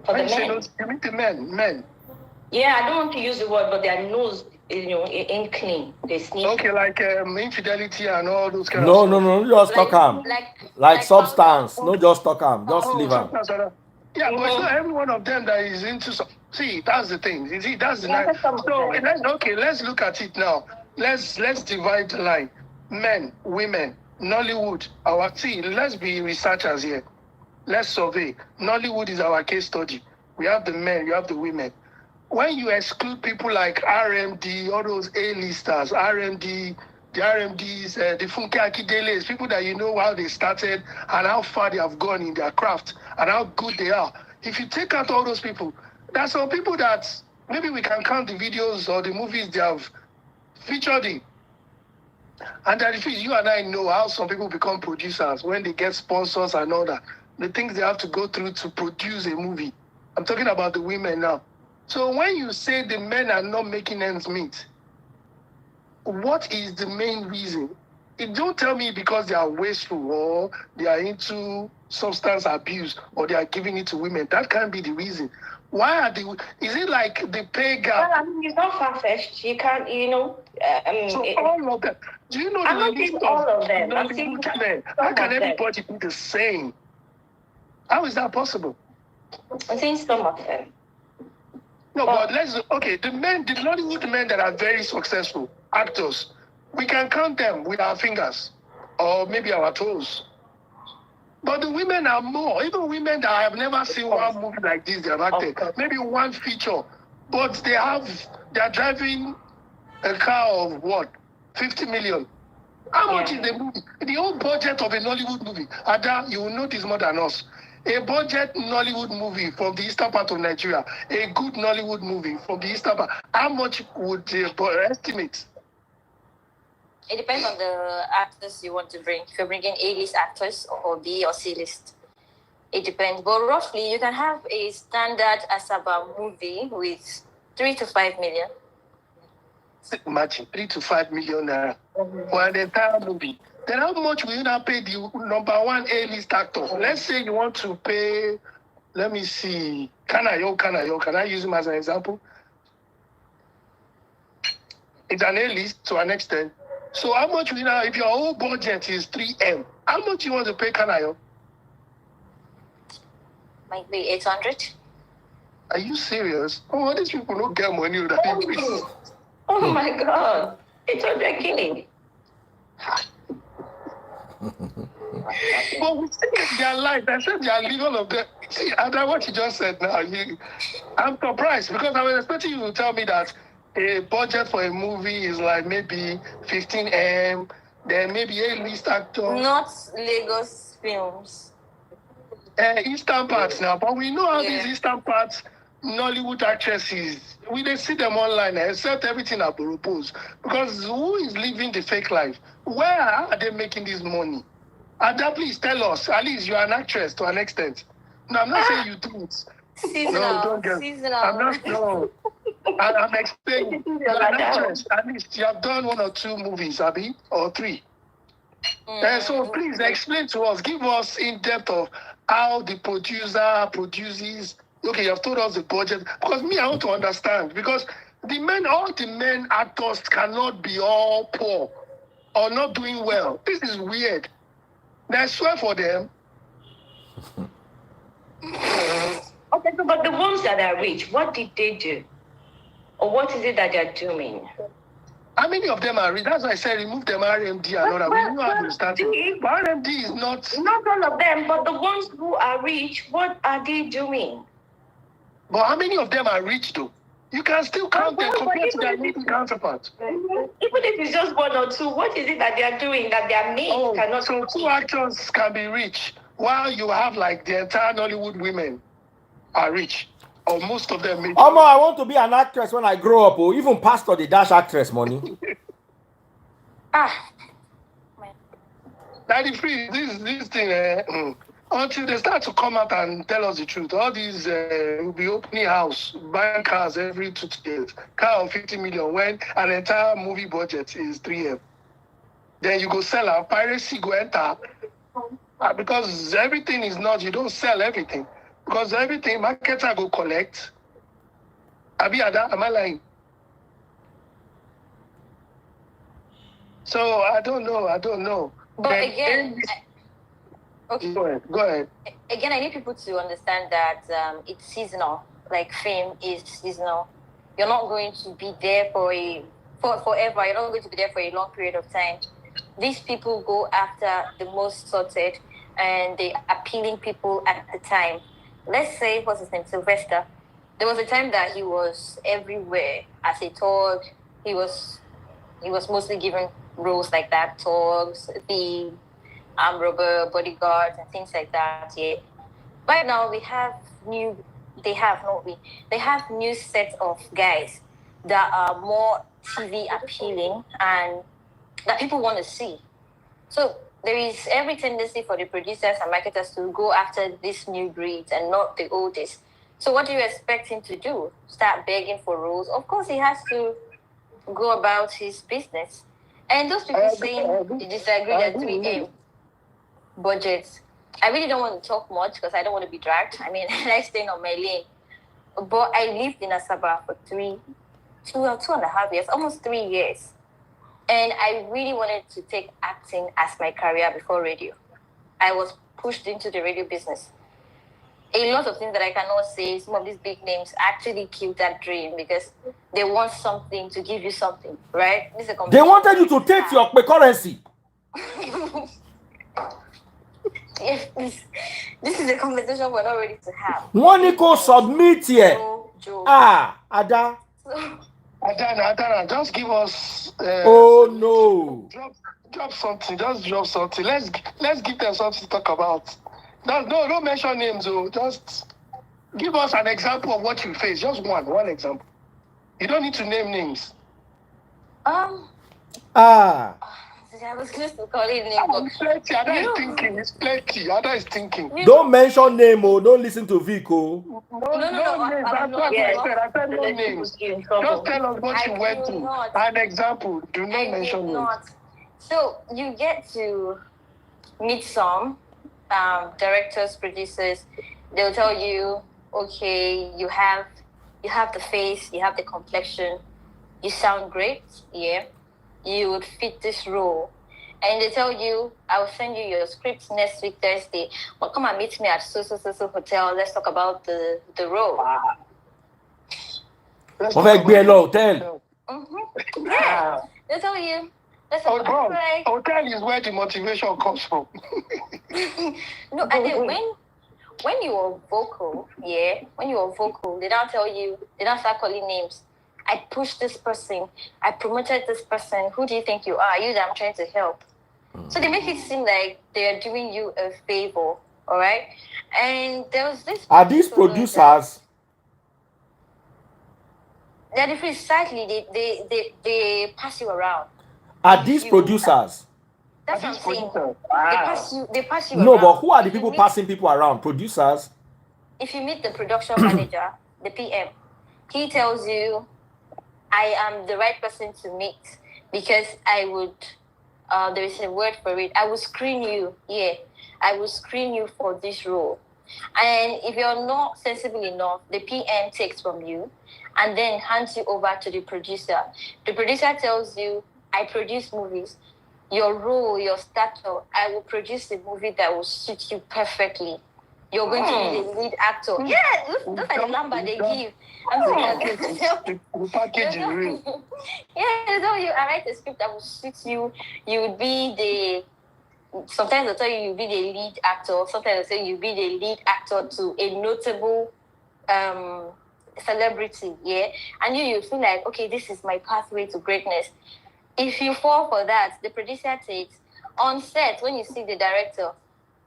for the men. You mean the men? Yeah, I don't want to use the word, but their nose, you know, ain't clean. They sneeze. Okay, like infidelity and all those kind of stuff. No, just talk am. Like substance. No, just talk am. Just leave am. Yeah, but it's not every one of them that is into some. See, that's the thing. You see, that's the nice. So let's look at it now. Let's divide the line. Men, women, Nollywood. Let's be researchers here. Let's survey. Nollywood is our case study. We have the men, you have the women. When you exclude people like RMD, all those A-listers, the RMDs, the Funke Akideles, people that you know how they started and how far they have gone in their craft and how good they are. If you take out all those people, there are some people that maybe we can count the videos or the movies they have featured in. And that if you and I know how some people become producers when they get sponsors and all that, the things they have to go through to produce a movie. I'm talking about the women now. So when you say the men are not making ends meet, what is the main reason? Don't tell me because they are wasteful or they are into substance abuse or they are giving it to women. That can't be the reason. Why are they? Is it like the pay gap? Well, I mean, it's not far-fetched. You can't, you know. All of them. Do you know I'm not saying all of them. I'm saying men? How can everybody be the same? How is that possible? I'm saying some of them. No, but the Nollywood men that are very successful actors, we can count them with our fingers or maybe our toes. But the women are more. Even women that I have never seen one movie like this, they have acted. Maybe one feature. But they are driving a car of what? 50 million. How much is the movie? The whole budget of a Nollywood movie. Ada, you will know this more than us. A budget Nollywood movie from the eastern part of Nigeria, a good Nollywood movie from the eastern part, how much would they estimate? It depends on the actors you want to bring. If you're bringing A-list actors or B or C-list, it depends. But roughly, you can have a standard Asaba movie with 3 to 5 million. Imagine 3 to 5 million naira for an entire movie. Then how much will you now pay the number one A-list actor? Let's say you want to pay, let me see, Kanayo. Can I use him as an example? It's an A-list to an extent. So how much will you now, if your whole budget is 3M, how much you want to pay Kanayo? Might be 800. Are you serious? Oh, these people don't get money with that. Oh my God. 800 killing. But we see their life. I said they are legal of them. See, after what you just said now, I'm surprised because I was expecting you to tell me that a budget for a movie is like maybe 15M, then maybe a list actor. Not Lagos films. Eastern parts now, but we know how these Eastern parts Nollywood actresses, we they see them online, except everything are proposed. Because who is living the fake life? Where are they making this money? Ada, please tell us. At least you're an actress to an extent. No, I'm not saying you do it. Seasonal. No, don't get Seasonal. I'm not, no. I'm explaining. You're an actress. At least you have done 1 or 2 movies, Abby, or 3. So please explain to us, give us in depth of how the producer produces. Okay, you have told us the budget, because me, I want to understand, because all the men actors cannot be all poor or not doing well. This is weird. I swear for them. Okay, so but the ones that are rich, what did they do? Or what is it that they're doing? How many of them are rich? That's why I said remove them RMD and all that. We know how to start it. But RMD is not all of them, but the ones who are rich, what are they doing? But how many of them are rich though? You can still count them compared to their movie counterparts. Even if it's just one or two, what is it that they are doing that their mates cannot? So 2 actors can be rich, while you have like the entire Nollywood women are rich, or most of them. I want to be an actress when I grow up. Or even pastor the dash actress money. Daddy free this thing. Until they start to come out and tell us the truth, all these will be opening house, buying cars every 2 days, car of 50 million when an entire movie budget is 3M. Then you go sell a piracy go enter. Because everything is not, you don't sell everything. Because everything marketer go collect. Ada, am I lying? So I don't know. But again, okay. Go ahead. Again, I need people to understand that it's seasonal. Like fame is seasonal. You're not going to be there for forever. You're not going to be there for a long period of time. These people go after the most sorted and the appealing people at the time. Let's say, what's his name, Sylvester. There was a time that he was everywhere as a thug. He was mostly given roles like that, thugs, the robber, bodyguard, and things like that. Yeah. Right now they have new set of guys that are more TV appealing and that people want to see. So there is every tendency for the producers and marketers to go after this new breed and not the oldest. So what do you expect him to do? Start begging for roles? Of course, he has to go about his business. And those people saying they disagree that 3M budgets. I really don't want to talk much because I don't want to be dragged. I mean, I like staying on my lane. But I lived in Asaba for 2.5 years, almost 3 years. And I really wanted to take acting as my career before radio. I was pushed into the radio business. A lot of things that I cannot say, some of these big names actually killed that dream because they want something to give you something, right? They wanted you to take your currency. Yes, this is a conversation we're not ready to have. One equal submit here. Ada. Adana, just give us. Oh no! Drop something. Just drop something. Let's give them something to talk about. No, don't mention names. though. Just give us an example of what you face. Just one example. You don't need to name names. I was just calling name. Ada is thinking. Ada is thinking. Don't mention name. Don't listen to Vico. No names. I said no names. Just tell us what you went through. An example. Do not mention names. So you get to meet some directors, producers. They'll tell you, okay, you have the face, you have the complexion, you sound great, yeah. You would fit this role. And they tell you, I will send you your script next week, Thursday. But come and meet me at so hotel. Let's talk about the role. Hotel. Yeah. They tell you. Hotel is where the motivation comes from. No, and then when you are vocal, they don't tell you, they don't start calling names. I pushed this person. I promoted this person. Who do you think you are? You that I'm trying to help. So they make it seem like they are doing you a favor, all right? And there was this. Are these producers? They're different. Sadly, they pass you around. Are these producers? That's what I'm saying. Wow. They pass you no, around. But who are the people passing people around? Producers? If you meet the production manager, the PM, he tells you, I am the right person to meet because I would there is a word for it. I will screen you. Yeah, I will screen you for this role. And if you're not sensible enough, the PM takes from you and then hands you over to the producer. The producer tells you, I produce movies. Your role, your stature, I will produce a movie that will suit you perfectly. You're going to be the lead actor. Yeah, those are the number they give. I'm saying, The package is real. yeah, so you I write a script that will suit you. You would be the sometimes they'll tell you you'll be the lead actor, sometimes they'll say you'll be the lead actor to a notable celebrity, yeah. And you feel like, okay, this is my pathway to greatness. If you fall for that, the producer takes on set when you see the director,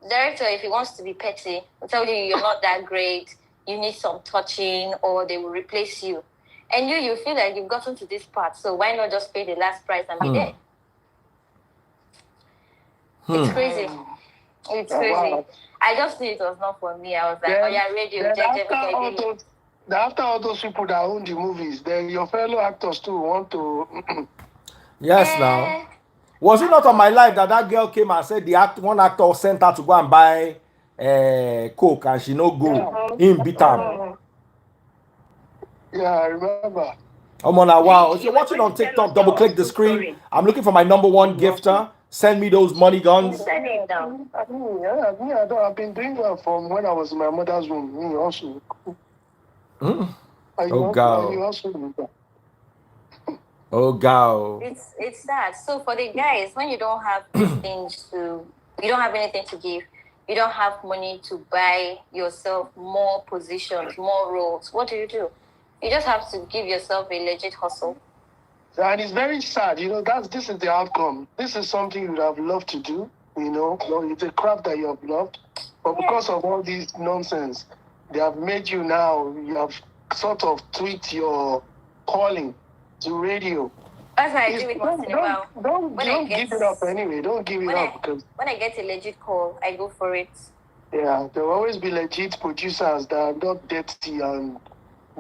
if he wants to be petty, will tell you you're not that great, you need some touching, or they will replace you. And you feel like you've gotten to this part, so why not just pay the last price and be there? It's crazy. It's crazy. Wow. I just knew it was not for me. I was like, oh yeah, radio. After all those people that own the movies, then your fellow actors too want to. Yes, now. Was it not on my life that girl came and said one actor sent her to go and buy Coke and she no go in beat am? Yeah, I remember. Wow. If you're watching on TikTok, double click the screen. I'm looking for my number one gifter. Send me those money guns. I've been doing that from when I was in my mother's room. Me also. Oh God. Oh God. It's that. So for the guys, when you don't have you don't have anything to give, you don't have money to buy yourself more positions, more roles, what do? You just have to give yourself a legit hustle. And it's very sad, this is the outcome. This is something you would have loved to do, it's a craft that you have loved. But because of all this nonsense, they have made you sort of tweaked your calling to radio. That's why I do it once in a while. Don't give it up anyway. Don't give it up. Because when I get a legit call, I go for it. Yeah, there will always be legit producers that are not dirty and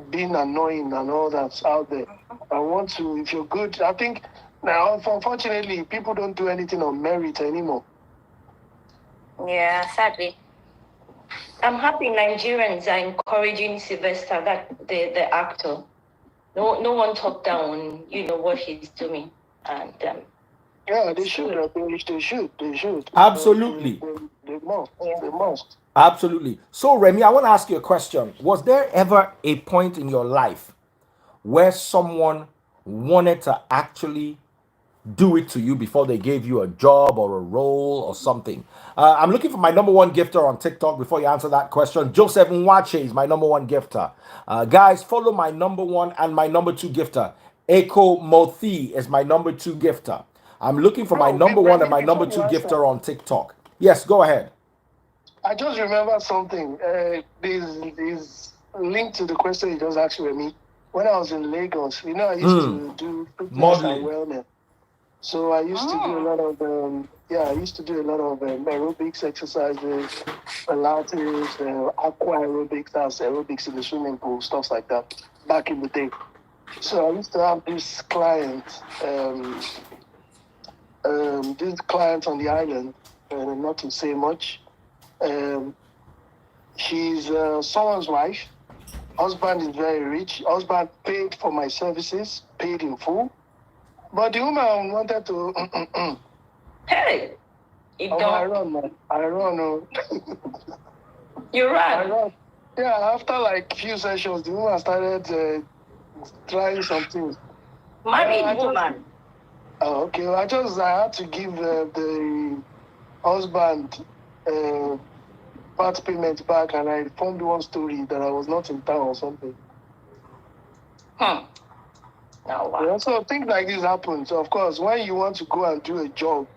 being annoying and all that's out there. If you're good, I think now, unfortunately, people don't do anything on merit anymore. Yeah, sadly. I'm happy Nigerians are encouraging Sylvester, the actor. No one talked down, what he's doing. And yeah, they should. They should. Absolutely. They must. Absolutely. So, Remy, I want to ask you a question. Was there ever a point in your life where someone wanted to actually do it to you before they gave you a job or a role or something? I'm looking for my number one gifter on TikTok before you answer that question. Joseph Nwache is my number one gifter. Guys, follow my number one and my number two gifter. Eko Mothi is my number two gifter. I'm looking for my number one and my number two gifter on TikTok. Yes, go ahead. I just remember something. This linked to the question you just asked me. When I was in Lagos, I used to do fitness and wellness. So I used to do a lot of aerobics exercises, Pilates, aqua aerobics, that's aerobics in the swimming pool, stuff like that, back in the day. So I used to have this client on the island, not to say much. She's someone's wife. Husband is very rich. Husband paid for my services, paid in full. But the woman wanted to. Hey! I run. You ran? I run. Yeah, after like few sessions, the woman started trying some things. Married woman. Okay. I had to give the husband part payment back, and I formed one story that I was not in town or something. Oh, wow. Yeah, so things like this happen. So of course, when you want to go and do a job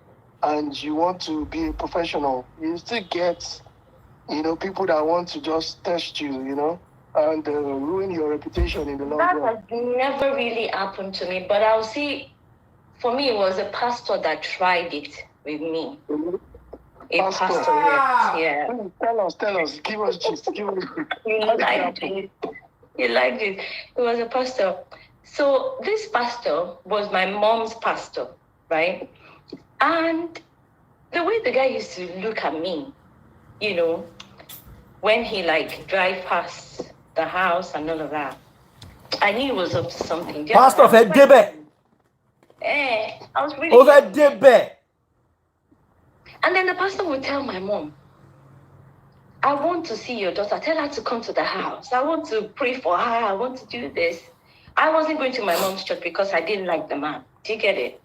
and you want to be a professional, you still get, people that want to just test you, and ruin your reputation in the long run. That has never really happened to me, but I'll see. For me, it was a pastor that tried it with me. Mm-hmm. A pastor, yeah. Tell us. Give us gist. You liked it. It was a pastor. So this pastor was my mom's pastor, right? And the way the guy used to look at me, you know, when he like drive past the house and all of that, I knew he was up to something. Pastor of Debe. I was really Over Debe. And then the pastor would tell my mom, I want to see your daughter. Tell her to come to the house. I want to pray for her. I want to do this. I wasn't going to my mom's church because I didn't like the man. Do you get it?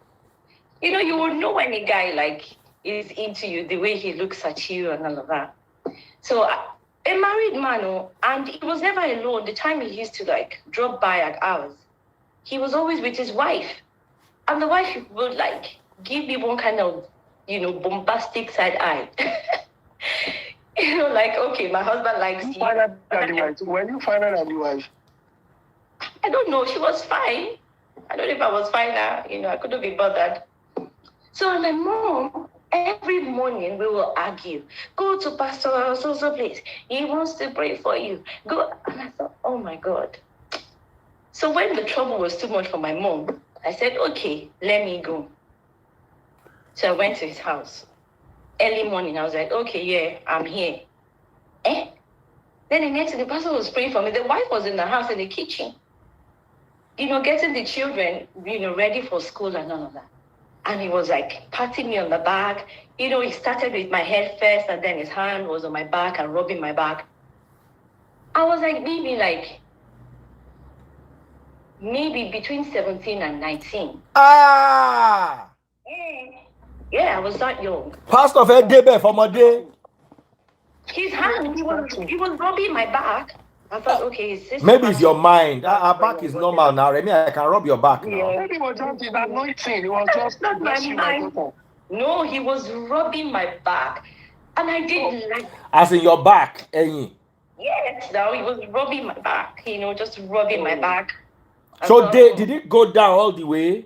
You know, you would know when a guy like is into you, the way he looks at you and all of that. So a married man, and he was never alone. The time he used to like drop by at ours, he was always with his wife. And the wife would like give me one kind of, you know, bombastic side eye. You know, like, okay, my husband likes you. When you find out your wife? I don't know. She was fine. I don't know if I was fine now. You know, I couldn't be bothered. So my mom, every morning we will argue. Go to Pastor so place. He wants to pray for you. Go. And I thought, oh my God. So when the trouble was too much for my mom, I said, okay, let me go. So I went to his house. Early morning, I was like, okay, yeah, I'm here. Then the next day, the pastor was praying for me. The wife was in the house in the kitchen, you know, getting the children, you know, ready for school and all of that. And he was like patting me on the back. You know, he started with my head first, and then his hand was on my back and rubbing my back. I was like, maybe between 17 and 19. Ah! Yeah, I was that young. Pastor of Debe for my day. His hand, he was rubbing my back. I thought, okay, is this maybe it's your mind. Our back is normal now. Remy, I can rub your back now. Maybe it was just his anointing. It was just not my mind. No, he was rubbing my back. And I didn't like. As in your back, Enyi. Yes, now he was rubbing my back, you know, just rubbing my back. So did it go down all the way?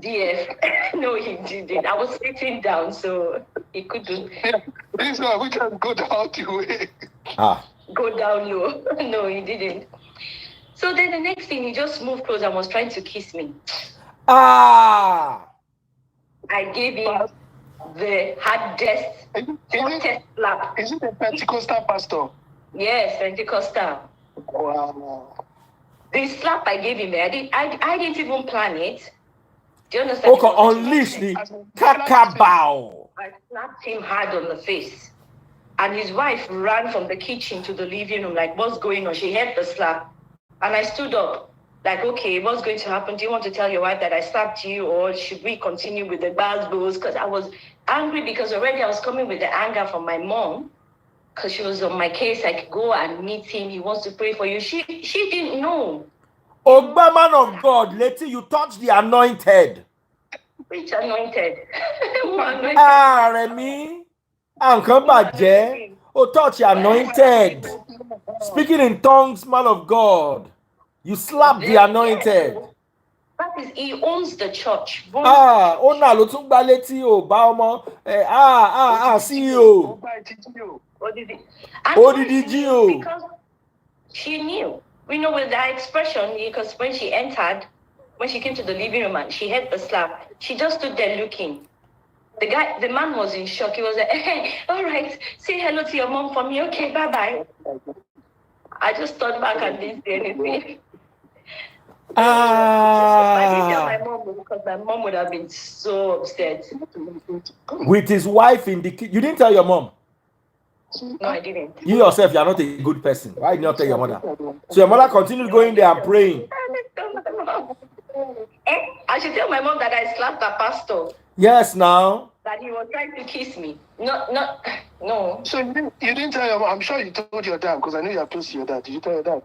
Yes. No, he didn't. I was sitting down, so he couldn't. This one, we can go down the way. Go down low. No, he didn't. So then the next thing, he just moved close and was trying to kiss me. I gave him the hardest, hottest slap. Is it a Pentecostal pastor? Yes, Pentecostal. Wow. The slap I gave him, I didn't even plan it. Do you understand? Okay, unleash the kakabao. I slapped him hard on the face. And his wife ran from the kitchen to the living room, like, what's going on? She heard the slap. And I stood up, like, okay, what's going to happen? Do you want to tell your wife that I slapped you, or should we continue with the bad blows? Because I was angry, because already I was coming with the anger from my mom, because she was on my case. I could go and meet him. He wants to pray for you. She didn't know. Oh, man of God, Letty, you touch the anointed. Which anointed? Anointed? Remy. Uncle Baje. Oh, touch the anointed. Speaking in tongues, man of God. You slap the anointed. That is, he owns the church. Oh, na lo tun gba leti o ba omo. CEO. ODDG. Because she knew. We know with that expression, because when she entered, when she came to the living room and she heard the slap, she just stood there looking. The man was in shock. He was like, hey, all right, say hello to your mom for me. Okay, bye-bye. I just stood back and didn't say anything. I didn't tell my mom, because my mom would have been so upset. With his wife in the kitchen. You didn't tell your mom? No, I didn't. You yourself, you are not a good person. Why did you not tell your mother? So your mother continued going there and praying. I should tell my mom that I slapped the pastor. Yes, now. That he was trying to kiss me. No. So you didn't tell your mom. I'm sure you told your dad, because I know you are close to your dad. Did you tell your dad?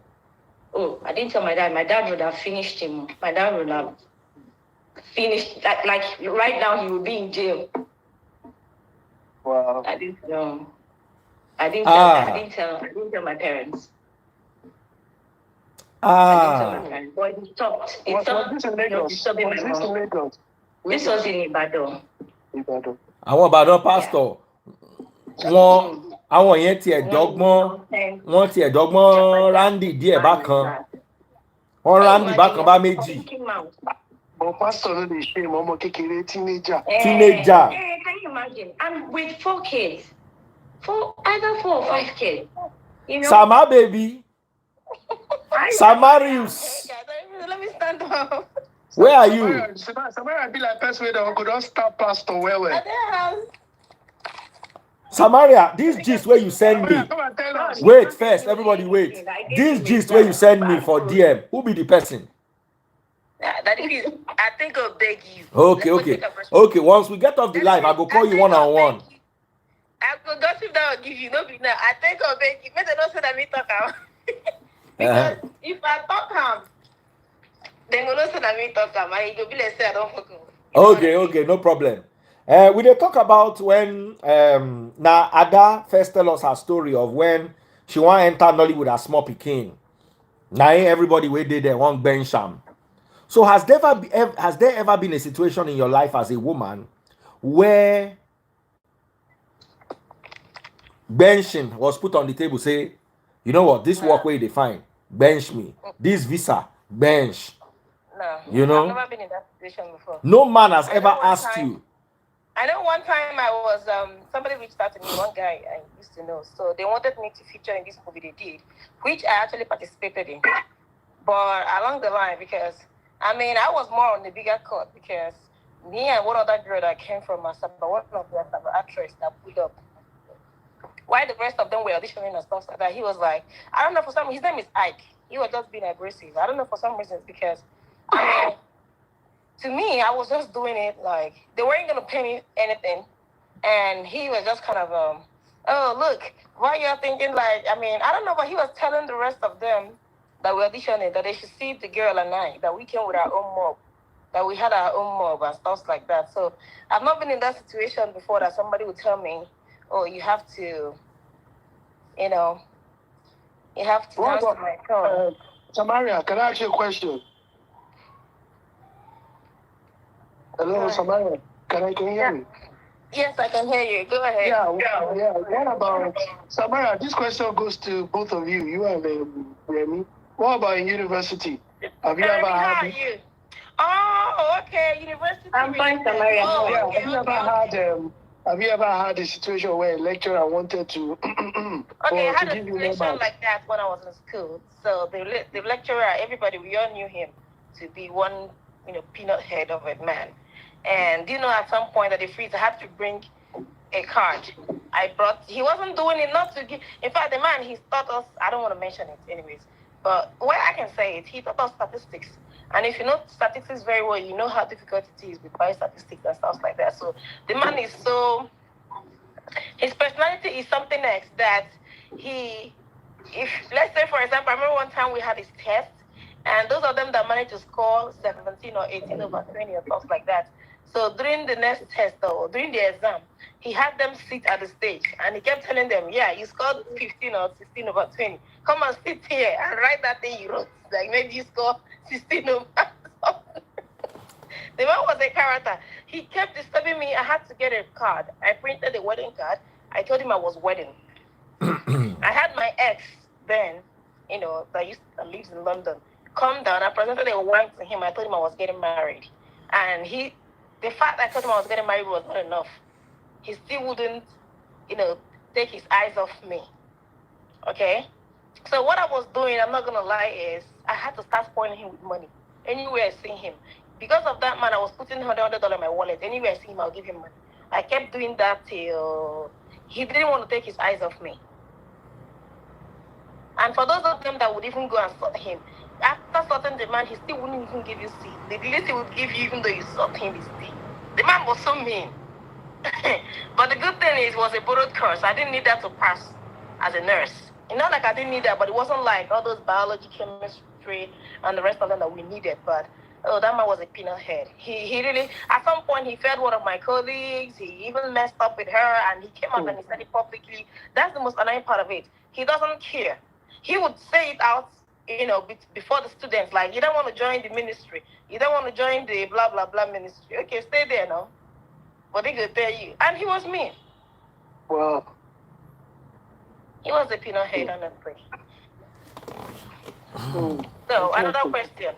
Oh, I didn't tell my dad. My dad would have finished him. My dad would have finished, like right now he would be in jail. Wow. I didn't know. I didn't tell my parents. I didn't tell my parents. But he stopped. Was this in Lagos? This was in Ibadan. Àwọn Ìbàdàn pastor. Àwọn yẹn tiẹ̀ dọ́gbọ́n Randy díẹ̀ bákan. Wọ́n Randy bákan bá méjì. But pastor, no, they shame. Omo kekere teenager. Teenager. Can you imagine? And with 4 kids, either 4 or 5 kids. You know? Sama baby. Samarius. Let me stand up. Where are you? Samara be like person that go don't start pastor well. At their house. Samaria, this gist where you send me. Come and tell us. Wait first, everybody wait. This gist where you send me for DM. Who be the person? That is, I think I'll beg you. Okay. Once we get off the live, I go call you one-on-one. I go gossip that will give you. No, now. I think I'll beg you. Better not say that me talk out. Because if I talk him, then go not say that me talk him. And he go be like say I don't fuck him. Okay, no problem. We dey talk about when now Ada first tell us her story of when she want enter Nollywood as small pikin. Now everybody wey dey there want bench am. So has there ever been a situation in your life as a woman where benching was put on the table? Say, you know what, this work way they find, bench me. This visa, bench. No, you know, I've never been in that situation before. No man has ever asked you. I know one time I was somebody reached out to me, one guy I used to know, so they wanted me to feature in this movie they did, which I actually participated in. But along the line, because I was more on the bigger court, because me and one other girl that came from Masaba, one of the actress that pulled up. While the rest of them were auditioning and stuff like that, he was like, I don't know, for some, his name is Ike. He was just being aggressive. I don't know, for some reasons, because to me, I was just doing it like they weren't gonna pay me anything, and he was just kind of oh look, why you're thinking like I don't know, but he was telling the rest of them that we're auditioning that they should see the girl and I, that we came with our own mob, that we had our own mob and stuff like that. So I've not been in that situation before that somebody would tell me, oh, you have to answer my phone. Samaria, can I ask you a question? Hello, Samaria. Can you hear me? Yes, I can hear you. Go ahead. Yeah. What about Samaria? This question goes to both of you. You and Remy. What about in university? Have you ever had? How are you? Oh, okay. University. I'm fine, Samaria. Oh, Yeah. okay, Have you ever had a situation where a lecturer wanted to? Okay, I had a situation like that when I was in school. So the lecturer, everybody, we all knew him to be one, peanut head of a man. And at some point at the freeze, I had to bring a card. He wasn't doing enough to give. In fact, the man, he taught us, I don't want to mention it anyways, but where I can say it, he taught us statistics. And if you know statistics very well, you know how difficult it is with biostatistics and stuff like that. So the man is his personality is something else that let's say, for example, I remember one time we had his test, and those of them that managed to score 17 or 18 over 20 or stuff like that. So during the next test or during the exam, he had them sit at the stage, and he kept telling them, yeah, you scored 15 or 16 over 20. Come and sit here and write that thing you wrote. Like maybe you score 16 over something. The man was a character. He kept disturbing me. I had to get a card. I printed a wedding card. I told him I was wedding. I had my ex then, that lives in London, come down. I presented a wine to him. I told him I was getting married. And the fact I told him I was getting married was not enough. He still wouldn't, take his eyes off me. Okay? So what I was doing, I'm not going to lie, is I had to start spoiling him with money. Anywhere I see him. Because of that man, I was putting $100 in my wallet. Anywhere I see him, I'll give him money. I kept doing that till he didn't want to take his eyes off me. And for those of them that would even go and sort him, after sorting the man, he still wouldn't even give you seat. The least he would give you, even though you sort him, is tea. The man was so mean. But the good thing is, it was a borrowed course. I didn't need that to pass as a nurse. Not like I didn't need that, but it wasn't like all those biology, chemistry, and the rest of them that we needed. But that man was a peanut head. He really, at some point, he failed one of my colleagues. He even messed up with her, and he came out and he said it publicly. That's the most annoying part of it. He doesn't care. He would say it out, before the students, like, you don't want to join the ministry. You don't want to join the blah, blah, blah ministry. Okay, stay there now. But they could tell you. And he was mean. Wow. He was a peanut head, honestly. So, another question.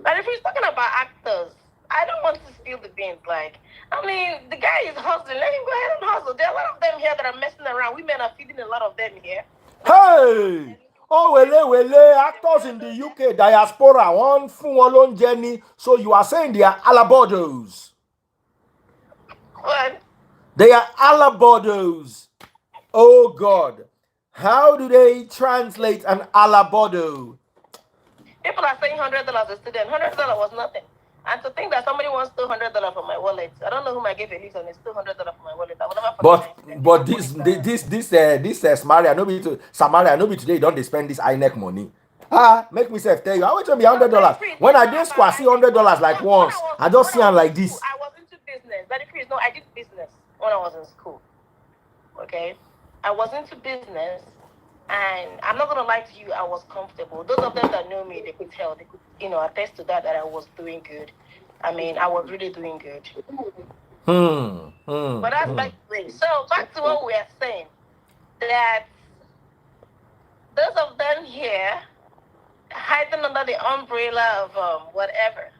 But if he's talking about actors, I don't want to spill the beans. Like, I mean, the guy is hustling. Let him go ahead and hustle. There are a lot of them here that are messing around. Women are feeding a lot of them here. Hey! Oh, wele, actors in the UK diaspora, one fun wọn journey. So you are saying they are alabordos. What? They are alabordos. Oh God. How do they translate an alabordo? People are saying $100 a student. $100 was nothing. And to think that somebody wants $200 from my wallet, I don't know whom I gave a list and it's $200 from my wallet. I will never forget. But this Samaria no be to Samaria no be today. Don't they spend this INEC money? Make myself tell you. I went to be $100 when I did square see $100 like once. I just see them like this. I was into business. That is no, I did business when I was in school. Okay, I was into business. And I'm not gonna lie to you, I was comfortable. Those of them that know me, they could tell, they could, attest to that I was doing good. I mean, I was really doing good. But that's back then. So back to what we are saying, that those of them here hiding under the umbrella of whatever.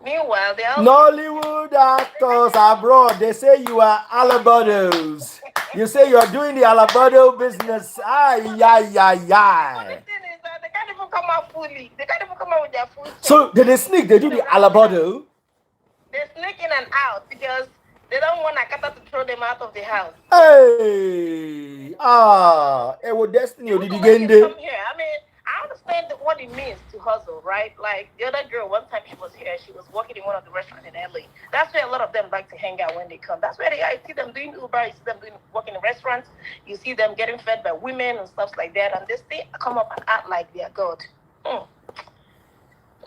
Meanwhile, they all Nollywood actors abroad, they say you are alabordos. You say you are doing the alabordo business. The thing is that they can't even come out fully. They can't even come out with their full. So they sneak, they do the alabordo. They sneak in and out because they don't want Akata to throw them out of the house. Hey, it was destiny. Did you get there? Come here. I mean, I understand what it means to hustle, right? Like the other girl, one time she was here, she was working in one of the restaurants in LA. That's where a lot of them like to hang out when they come. That's where I see them doing Uber, you see them working in restaurants, you see them getting fed by women and stuff like that, and they still come up and act like they are God.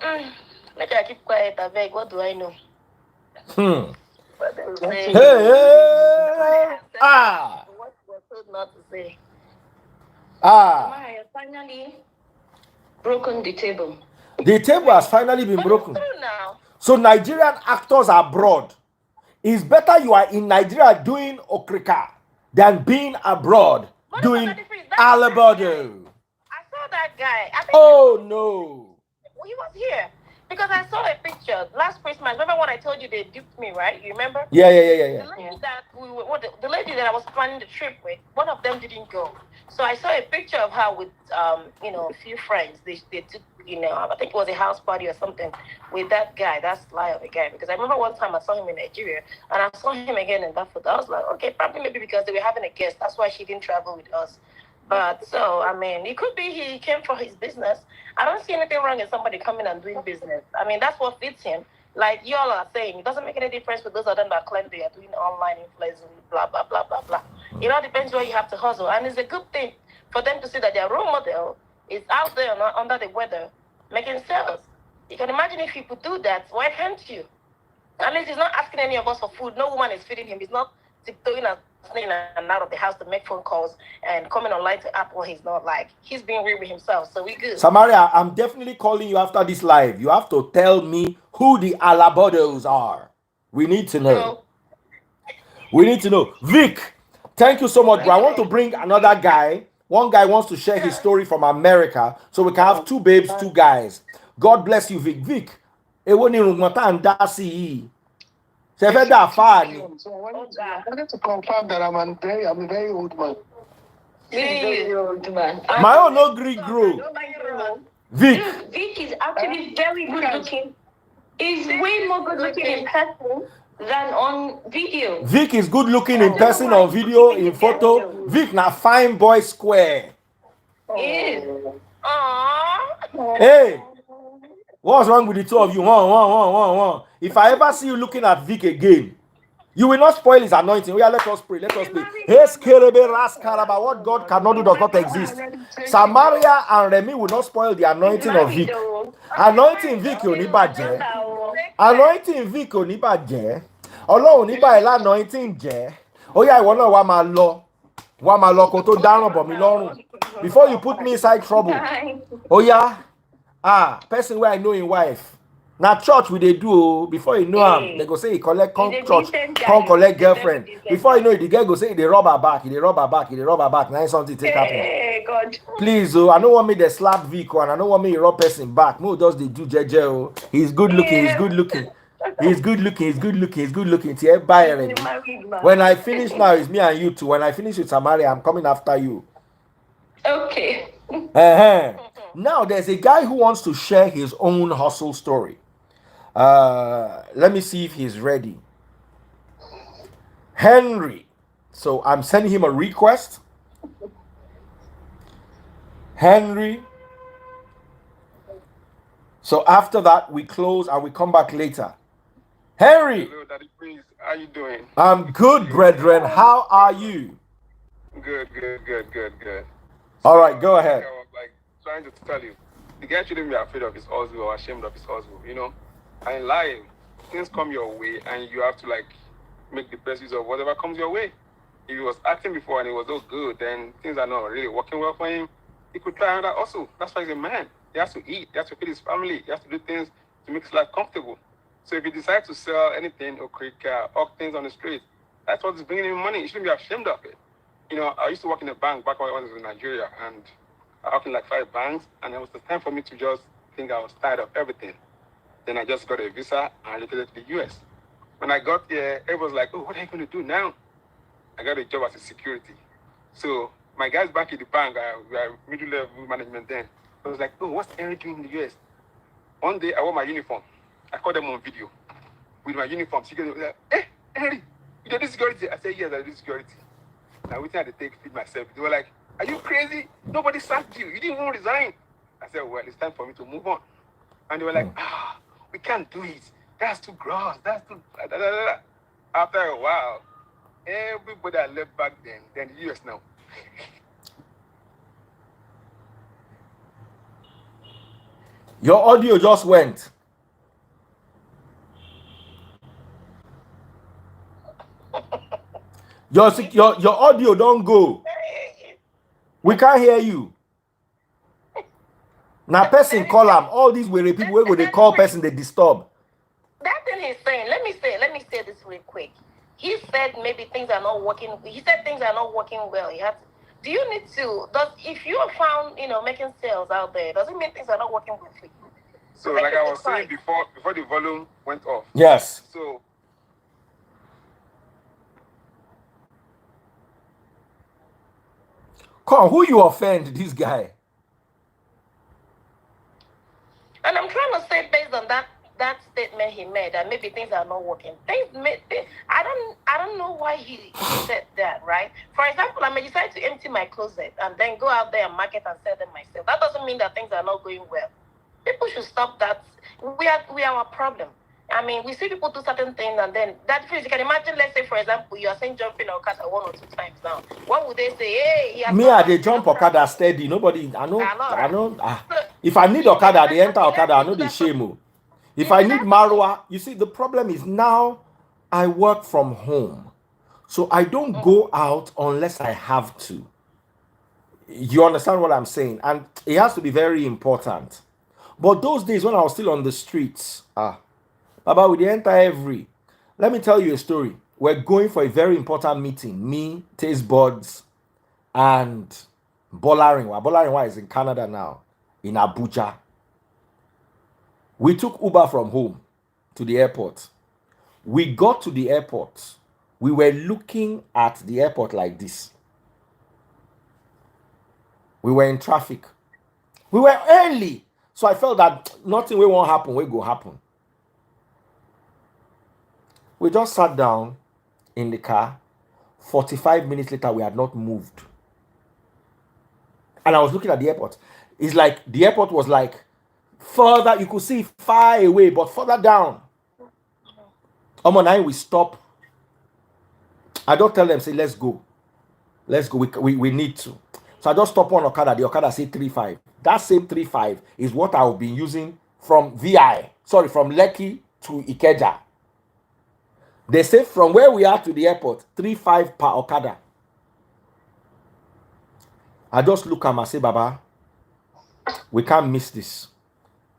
Let me keep quiet, I beg. What do I know? But they will say, what was told not to say. Maya finally broken the table. The table has finally been broken. Now. So Nigerian actors abroad, it's better you are in Nigeria doing Okrika than being abroad doing alabordo. I saw that guy. No. He was here. Because I saw a picture last Christmas. Remember when I told you they duped me, right? You remember? Yeah. The lady that I was planning the trip with, one of them didn't go. So I saw a picture of her with a few friends. They took, I think it was a house party or something with that guy, that sly of a guy. Because I remember one time I saw him in Nigeria and I saw him again in that photo. I was like, okay, probably maybe because they were having a guest. That's why she didn't travel with us. But so, I mean, it could be he came for his business. I don't see anything wrong in somebody coming and doing business. I mean, that's what fits him. Like y'all are saying, it doesn't make any difference with those of them that claim they are doing online influencing, blah, blah, blah, blah, blah. It all depends where you have to hustle. And it's a good thing for them to see that their role model is out there under the weather making sales. You can imagine if people do that, why can't you? At least he's not asking any of us for food. No woman is feeding him. He's not tiptoeing and sneaking and out of the house to make phone calls and coming online to act what he's not like. He's being real with himself, so we good. Samaria, I'm definitely calling you after this live. You have to tell me who the alabordos are. We need to know. We need to know. Vic, thank you so much, bro. I want to bring another guy. One guy wants to share his story from America, so we can have two babes, two guys. God bless you, Vic. Vic, I wanted to confirm that I'm a very old man. Very old man. My own no Greek grow. Vic. Vic is actually very good looking. He's way more good looking in person than on video. Vic is good looking in person, on video, in photo. Vic na fine boy square. Hey, what's wrong with the two of you? One. If I ever see you looking at Vic again, you will not spoil his anointing. Oh, yeah, let us pray. Hey, what God cannot do does not exist. Samaria and Remy will not spoil the anointing of Vic. Anointing Vic onibaje. Anointing Vic onibaje. Ọlọ́run ní báyìí anointing jẹ́. Ó yá ìwọ náà wá máa lọ kó tó dáràn bọ̀ mí lọ́rùn. Before you put me inside trouble. Oh yeah. Person where I know in wife. Now church we they do before you know him, they go say he collect church, come collect girlfriend. Before you know it, the girl go say they rob her back, they rob her back, they rob her back. Now something take happen. Hey, God. Please, I don't want me the slap vehicle and I don't want me rob person back. No, just they do jeje. He's good looking, he's good looking. He's good looking, he's good looking, he's good looking. Till buy already. When I finish now, it's me and you two. When I finish with Samaria, I'm coming after you. Okay. Now there's a guy who wants to share his own hustle story. Let me see if he's ready. Henry. So I'm sending him a request. Henry. So after that, we close and we come back later. Henry. Hello, Daddy Prince. How you doing? I'm good, brethren. How are you? Good. All right, go ahead. I was like trying to tell you, the guy shouldn't be afraid of his hustle or ashamed of his hustle, you know. And lying, things come your way, and you have to like make the best use of whatever comes your way. If he was acting before and it was all good, then things are not really working well for him. He could try another hustle. That's why he's a man. He has to eat. He has to feed his family. He has to do things to make his life comfortable. So if he decides to sell anything, Okrika, or things on the street, that's what's bringing him money. He shouldn't be ashamed of it. You know, I used to work in a bank back when I was in Nigeria, and I worked in like 5 banks, and it was the time for me to just think I was tired of everything. Then I just got a visa and relocated to the US. When I got there, everyone was like, oh, what are you going to do now? I got a job as a security. So my guys back in the bank, we are middle-level management then. I was like, oh, what's Henry doing in the US? One day, I wore my uniform. I called them on video with my uniform. Security was like, hey, Henry, you do security? I said, yes, I do security. Now, we had to take feed myself. They were like, are you crazy? Nobody sacked you. You didn't even resign. I said, well, it's time for me to move on. And they were like, we can't do it. That's too gross. That's too... Da, da, da, da. After a while, everybody I left back then the US now. Your audio just went. Your audio don't go. We can't hear you. Now person call them. All these were people where they call person they disturb. That thing he's saying, let me say this real quick. He said maybe things are not working. He said things are not working well. Do you need to? If you are found, making sales out there, does it mean things are not working well for you? So like I was saying before the volume went off. Yes. So come on, who you offend this guy? And I'm trying to say based on that statement he made that maybe things are not working. I don't know why he said that, right? For example, I may decide to empty my closet and then go out there and market and sell them myself. That doesn't mean that things are not going well. People should stop that. We are our problem. I mean, we see people do certain things and then that feels, you can imagine, let's say, for example, you are saying jumping Okada 1 or 2 times now. What would they say? Hey, me, I they jump Okada steady. Nobody, I know. If I need Okada, they enter Okada. I know the shame. If I need Marwa, you see, the problem is now I work from home. So I don't go out unless I have to. You understand what I'm saying? And it has to be very important. But those days when I was still on the streets, Baba, we enter let me tell you a story. We're going for a very important meeting. Me, Taste Buds, and Bolarinwa. Bolarinwa is in Canada now, in Abuja. We took Uber from home to the airport. We got to the airport. We were looking at the airport like this. We were in traffic. We were early. So I felt that nothing will happen, will go happen. We just sat down in the car. 45 minutes later, we had not moved. And I was looking at the airport. It's like the airport was like further, you could see far away, but further down. Now we stop. I don't tell them, say, let's go. Let's go. We need to. So I just stop on Okada. The Okada say 3.5. That same 3.5 is what I've been using from Lekki to Ikeja. They say from where we are to the airport, 3.5 per Okada. I just look at him and say, Baba, we can't miss this.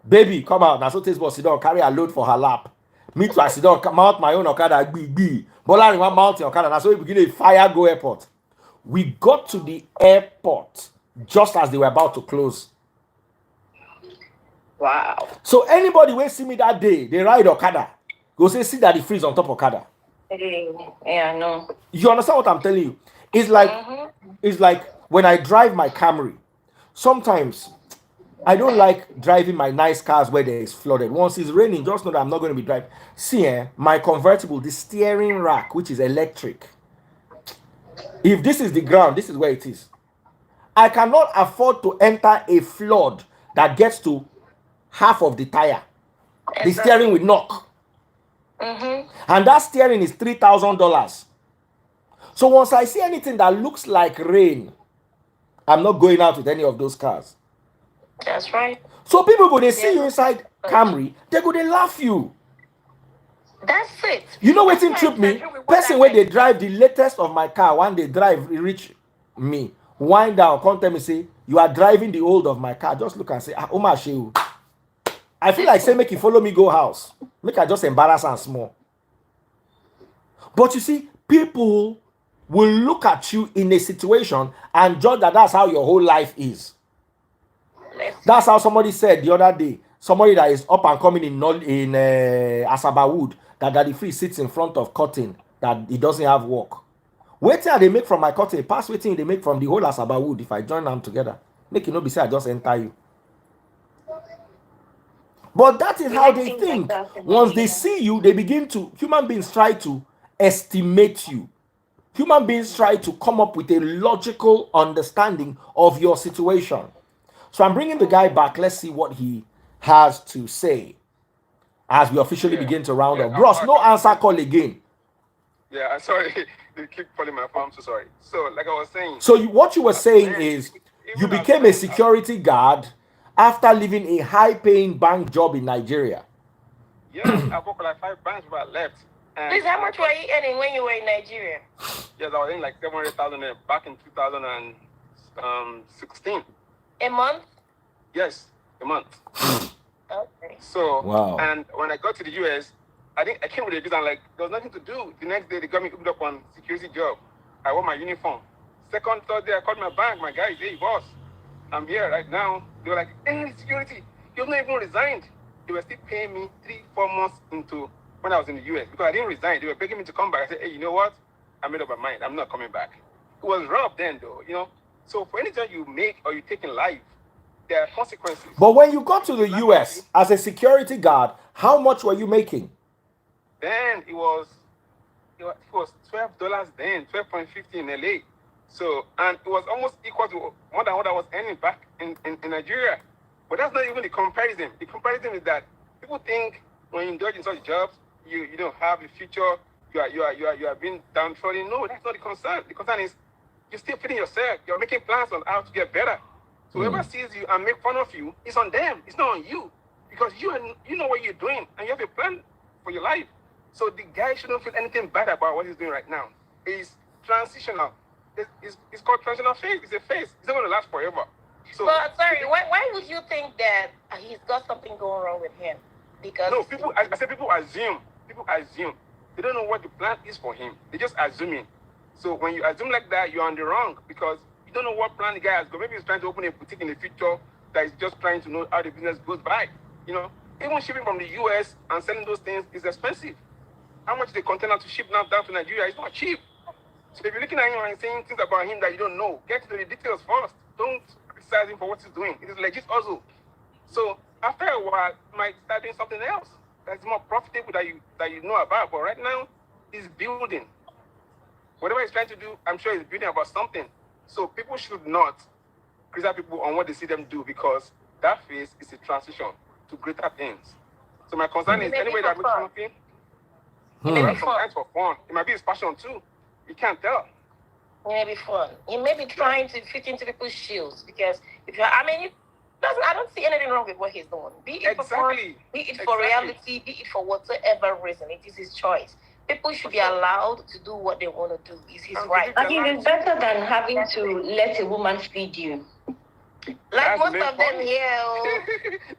Baby, come out. Now so taste boss sit down, carry a load for her lap. Me too, I sit down, mount my own Okada, be. Bola one mount your Okada. Now so we begin a fire go airport. We got to the airport just as they were about to close. Wow. So anybody will see me that day, they ride Okada. Go say, see that the freeze on top of Okada. Yeah, I know. You understand what I'm telling you? It's like it's like when I drive my Camry. Sometimes I don't like driving my nice cars where there is flooded. Once it's raining, just know that I'm not going to be driving. See, my convertible, the steering rack, which is electric. If this is the ground, this is where it is. I cannot afford to enter a flood that gets to half of the tire. The steering will knock. And that steering is $3,000. So once I see anything that looks like rain, I'm not going out with any of those cars. That's right. So people go, they see you inside Camry, they go, they laugh you. That's it. You know what trip me? Person where they drive the latest of my car, when they drive, reach me, wind down, come tell me, say, you are driving the old of my car. Just look and say, ah, Oma Sheu. I feel like say, make you follow me go house. Make I just embarrass and small. But you see, people will look at you in a situation and judge that that's how your whole life is. That's how somebody said the other day. Somebody that is up and coming in Asaba Wood, that Daddy Free sits in front of curtain, that he doesn't have work. Waiting they make from my curtain, pass waiting they make from the whole Asaba Wood. If I join them together, make it no be say I just enter you. But that is how they think. Once they see you, they begin to, human beings try to estimate you. Human beings try to come up with a logical understanding of your situation. So I'm bringing the guy back. Let's see what he has to say as we officially begin to round up. Bros, no answer call again. Yeah, I'm sorry. They keep calling my phone. I'm so sorry. So, like I was saying. So what you were saying is you became a security guard after leaving a high-paying bank job in Nigeria. Yes, I worked like 5 banks before I left. Please, how much were you earning when you were in Nigeria? Yes, I was earning like 700,000 back in 2016. A month? Yes, a month. Okay. So, wow. And when I got to the US, I came with a visa and like there was nothing to do. The next day they got me hooked up on security job. I wore my uniform. Second, third day I called my bank. My guy, hey boss, I'm here right now. They were like, hey, security, you've not even resigned. They were still paying me 3-4 months into when I was in the US because I didn't resign. They were begging me to come back. I said, hey, you know what? I made up my mind. I'm not coming back. It was rough then though, you know. So for any job you make or you take in life, there are consequences. But when you got to the US as a security guard, how much were you making? Then it was $12 then, 12.50 in LA. So, and it was almost equal to more than what I was earning back in Nigeria. But that's not even the comparison. The comparison is that people think when you indulge in such jobs, you don't have a future, you are being downtrodden. No, that's not the concern. The concern is you're still feeding yourself. You're making plans on how to get better. So whoever sees you and make fun of you, it's on them. It's not on you. Because you know what you're doing and you have a plan for your life. So the guy shouldn't feel anything bad about what he's doing right now. It's transitional. It's called transitional phase. It's a phase. It's not going to last forever. So, but sorry, why would you think that he's got something going wrong with him? Because no, I said people assume. People assume. They don't know what the plan is for him. They're just assuming. So when you assume like that, you're on the wrong because you don't know what plan the guy has got. Maybe he's trying to open a boutique in the future that is just trying to know how the business goes by. You know, even shipping from the US and selling those things is expensive. How much the container to ship now down to Nigeria is not cheap. So if you're looking at him and saying things about him that you don't know, get to the details first. Don't criticize him for what he's doing. It is legit also. So after a while, you might start doing something else that's more profitable that you know about. But right now, he's building. Whatever he's trying to do, I'm sure he's building about something. So people should not criticize people on what they see them do because that phase is a transition to greater things. So my concern is anybody that makes something, sometimes for fun. It might be his passion too. You can't tell. It may be fun. He may be trying to fit into people's shoes because if you're, I don't see anything wrong with what he's doing. Be it for fun, be it for reality, be it for whatever reason. It is his choice. People should be allowed to do what they want to do. It's his right. I think it's better than having to let a woman feed you. Like That's the most main of them point. here. Oh.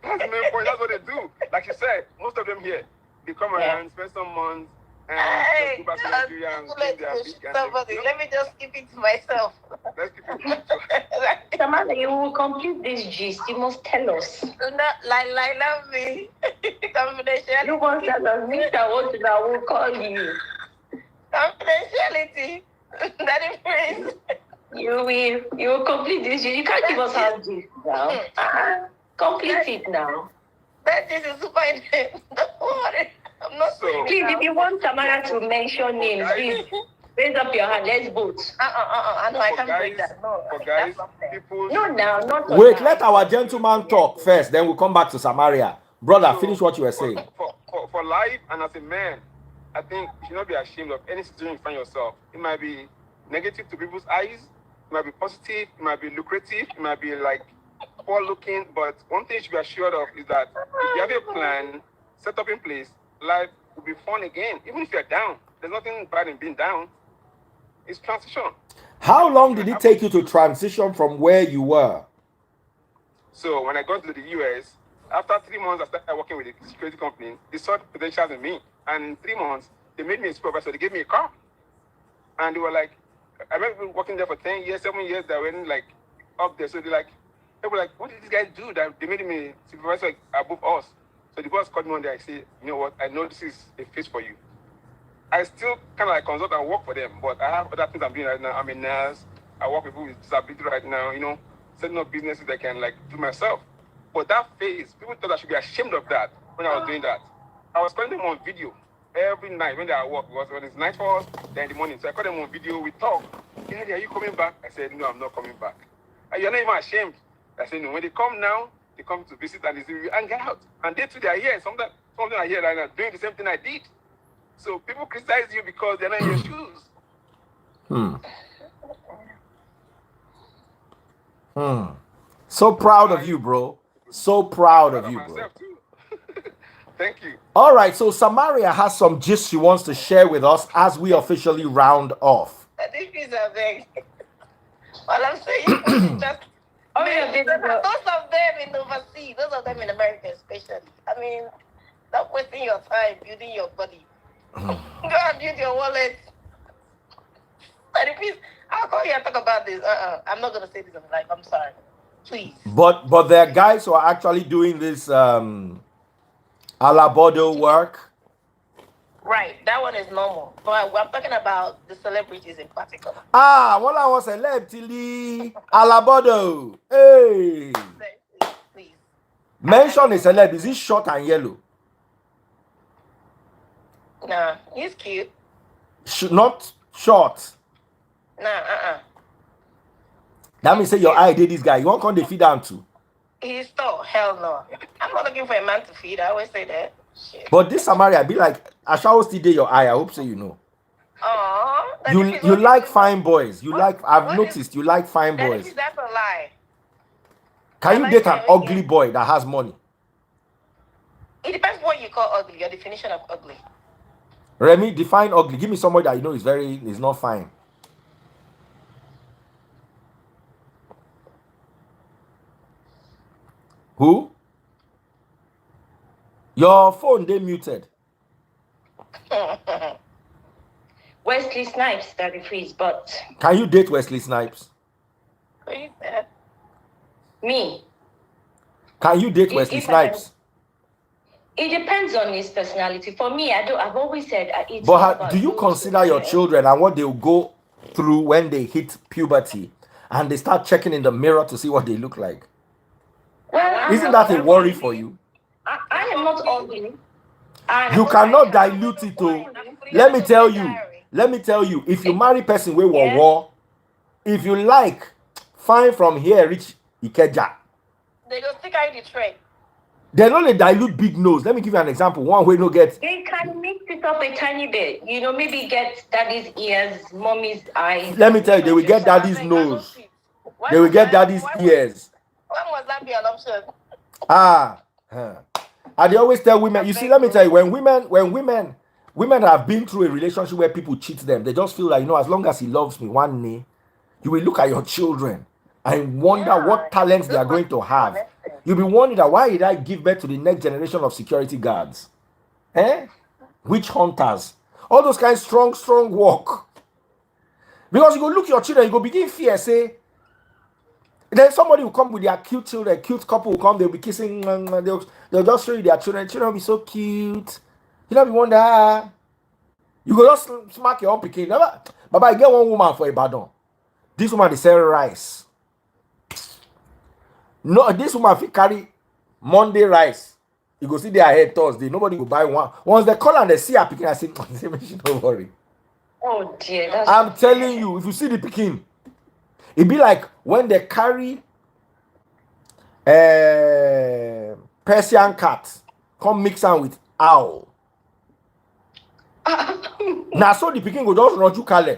That's the main point. That's what they do. Like you said, most of them here, they come around, spend some months, and Hey, just go back to Nigeria and let clean their beak. And somebody. Let me just keep it to myself. let's keep it. Samantha, you will complete this gist. You must tell us. Not like love me. Confidentiality. You must tell us. Mr. What I will call you. Confidentiality. Daddy Prince. You will complete this gist. You can't give us our gist now. Complete it now. That this is super intense. Don't worry. I'm not So- Please, if you want Samara to mention names, please raise up your hand. Let's vote. I know I can't guys, break that. No, for guys, that's not fair. people. No, now, not on Wait, now. let our gentleman talk first, then we'll come back to Samaria. Brother, finish what you were saying. For life and as a man, I think you should not be ashamed of any situation you find yourself. It might be negative to people's eyes, it might be positive, it might be lucrative, it might be like poor looking, but one thing you should be assured of is that if you have a plan set up in place, life will be fun again. Even if you're down, there's nothing bad in being down. It's transition. How long did it take you to transition from where you were? So when I got to the US, after 3 months, I started working with a security company. They saw the potentials in me. And in 3 months, they made me a supervisor. They gave me a car. And they were like, I remember working there for 10 years, 7 years, they went like up there. So they were like, what did these guys do that they made me a supervisor above us? So the boss called me one day. I said, you know what? I know this is a fit for you. I still kind of like consult and work for them, but I have other things I'm doing right now. I'm a nurse. I work with people with disability right now, setting up businesses that I can like do myself. But that phase, people thought I should be ashamed of that when I was doing that. I was calling them on video every night when they are at work. Because when it's night for us, then in the morning. So I called them on video, we talk. Yeah, are you coming back? I said, no, I'm not coming back. And you're not even ashamed. I said, no, when they come now, they come to visit and they say, we hang out. And they too, they are here. Something are here right now, doing the same thing I did. So people criticize you because they're not in your shoes. So proud of you, bro. So proud of you, bro. Myself too. Thank you. All right, so Samaria has some gist she wants to share with us as we officially round off. This is a thing. All I'm saying is just those of them in overseas, those of them in America especially. I mean, not wasting your time building your body. Go and build your wallet. And please, I'll call you and talk about this. I'm not gonna say this on live. I'm sorry. Please. But there are guys who are actually doing this alabodo work. Right, that one is normal. But I'm talking about the celebrities in particular. One I was celeb till alabodo. Hey. Please. Mention a celeb. Is he short and yellow? Nah, he's cute. Not short. Nah, That means say your eye did this guy. You won't come to feed down to. He's tall. Hell no. I'm not looking for a man to feed. I always say that. Shit. But this Samaria be like, I shall still did your eye. I hope so you know. Aww. You like fine boys. I've noticed you like fine boys. That's a lie. Can you date an ugly boy that has money? It depends what you call ugly, your definition of ugly. Remy, define ugly. Give me somebody that you know is not fine. Who? Your phone, they muted. Wesley Snipes, that freeze, but Can you date Wesley Snipes? Who is that? me. Can you date Wesley if I Snipes? It depends on his personality. For me, I've always said it's But about do you those consider who your care. children and what they'll go through when they hit puberty and they start checking in the mirror to see what they look like? Well, Isn't that a worry for you? I am not ugly. You cannot dilute it to. Let me tell you, if you marry person we war, if you like, fine from here, reach Ikeja. They go stick out the tray. They only dilute big nose. Let me give you an example. One way no get. They can mix it up a tiny bit. Maybe get daddy's ears, mommy's eyes. Let me tell you, they will get daddy's nose. They will get daddy's ears. When was that be an option? And they always tell women, you see, let me tell you, when women have been through a relationship where people cheat them, they just feel like, as long as he loves me, one day, you will look at your children I wonder what talents they are going to have. You'll be wondering that why did I give birth to the next generation of security guards? Witch hunters. All those kinds strong work. Because you go look your children, you go begin fear, say, then somebody will come with their cute children, cute couple will come, they'll be kissing, they'll just show you their children. Children will be so cute. You don't be wonder. You go just smack your own picking. Baba, I get one woman for Ibadan. This woman is selling rice. No, this woman fit carry Monday rice. You go see their head Thursday. Nobody will buy one. Once they call and they see her picking, I say, don't worry. Oh dear, I'm telling you, if you see the picking, it be like when they carry Persian cat, come mix am with owl. Now so the picking go just run you kale.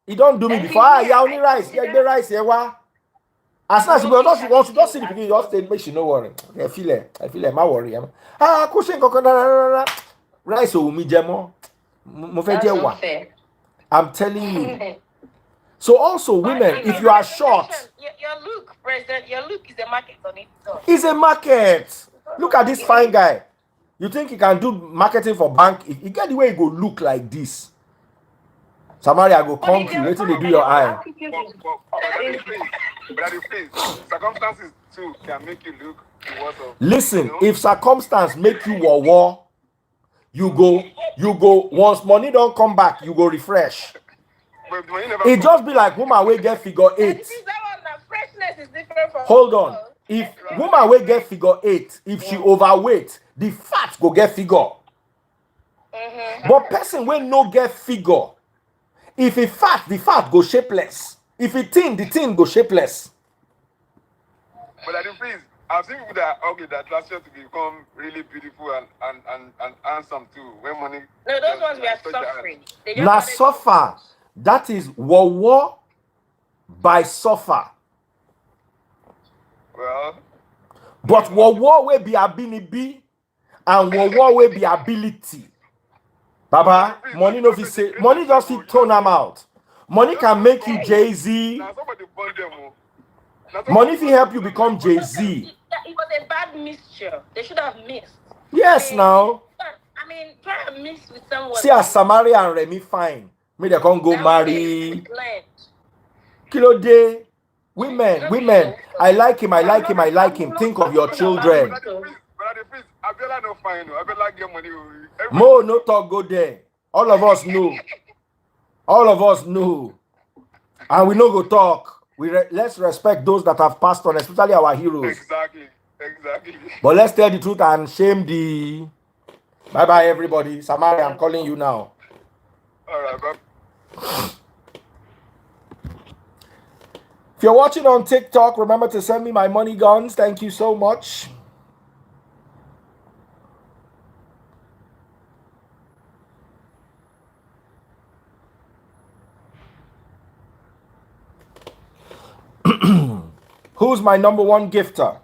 It don't do me before. Yeah, only rice. Yeah, the rice. Yeah, what? As soon as you just see the picking, just say, make sure no worry. I feel it. My worry. Cushion coconut rice o mi jemo. I'm telling you. So also women, if you are short, your look, President, your look is a market on its own. It's a market. Look at this fine guy. You think he can do marketing for bank? He get the way he go look like this. Samaria go come to wait till they do your eye. But circumstances too can make you look worse off. Listen, if circumstance make you war, you go once money don't come back, you go refresh. It just be like woman will get figure 8. Freshness is different from Hold on. If woman will get figure 8, if she overweight, the fat go get figure. But person will no get figure. If it fat, the fat go shapeless. If it thin, the thin go shapeless. But I think, please, I've seen people that are ugly that last year to become really beautiful and handsome too. When money. No, those ones we are suffering. Now suffer. That is war by suffer. Well. But war will be ability and war will be ability. Baba, money no fit say, money just fit turn them out. Money can make you Jay-Z. Money fit help you become Jay-Z. It was a bad mixture. They should have mixed. Yes, now. I mean, try and mix with someone. See as Samaria and Remy fine. May they can't go marry. Kilo day. Women. I like him. Think of your children. Mo no talk go there. All of us know. And we no go talk. Let's respect those that have passed on, especially our heroes. Exactly. But let's tell the truth and shame the. Bye everybody. Samaria, I'm calling you now. All right, bro. If you're watching on TikTok, remember to send me my money guns. Thank you so much. Who's my number one gifter?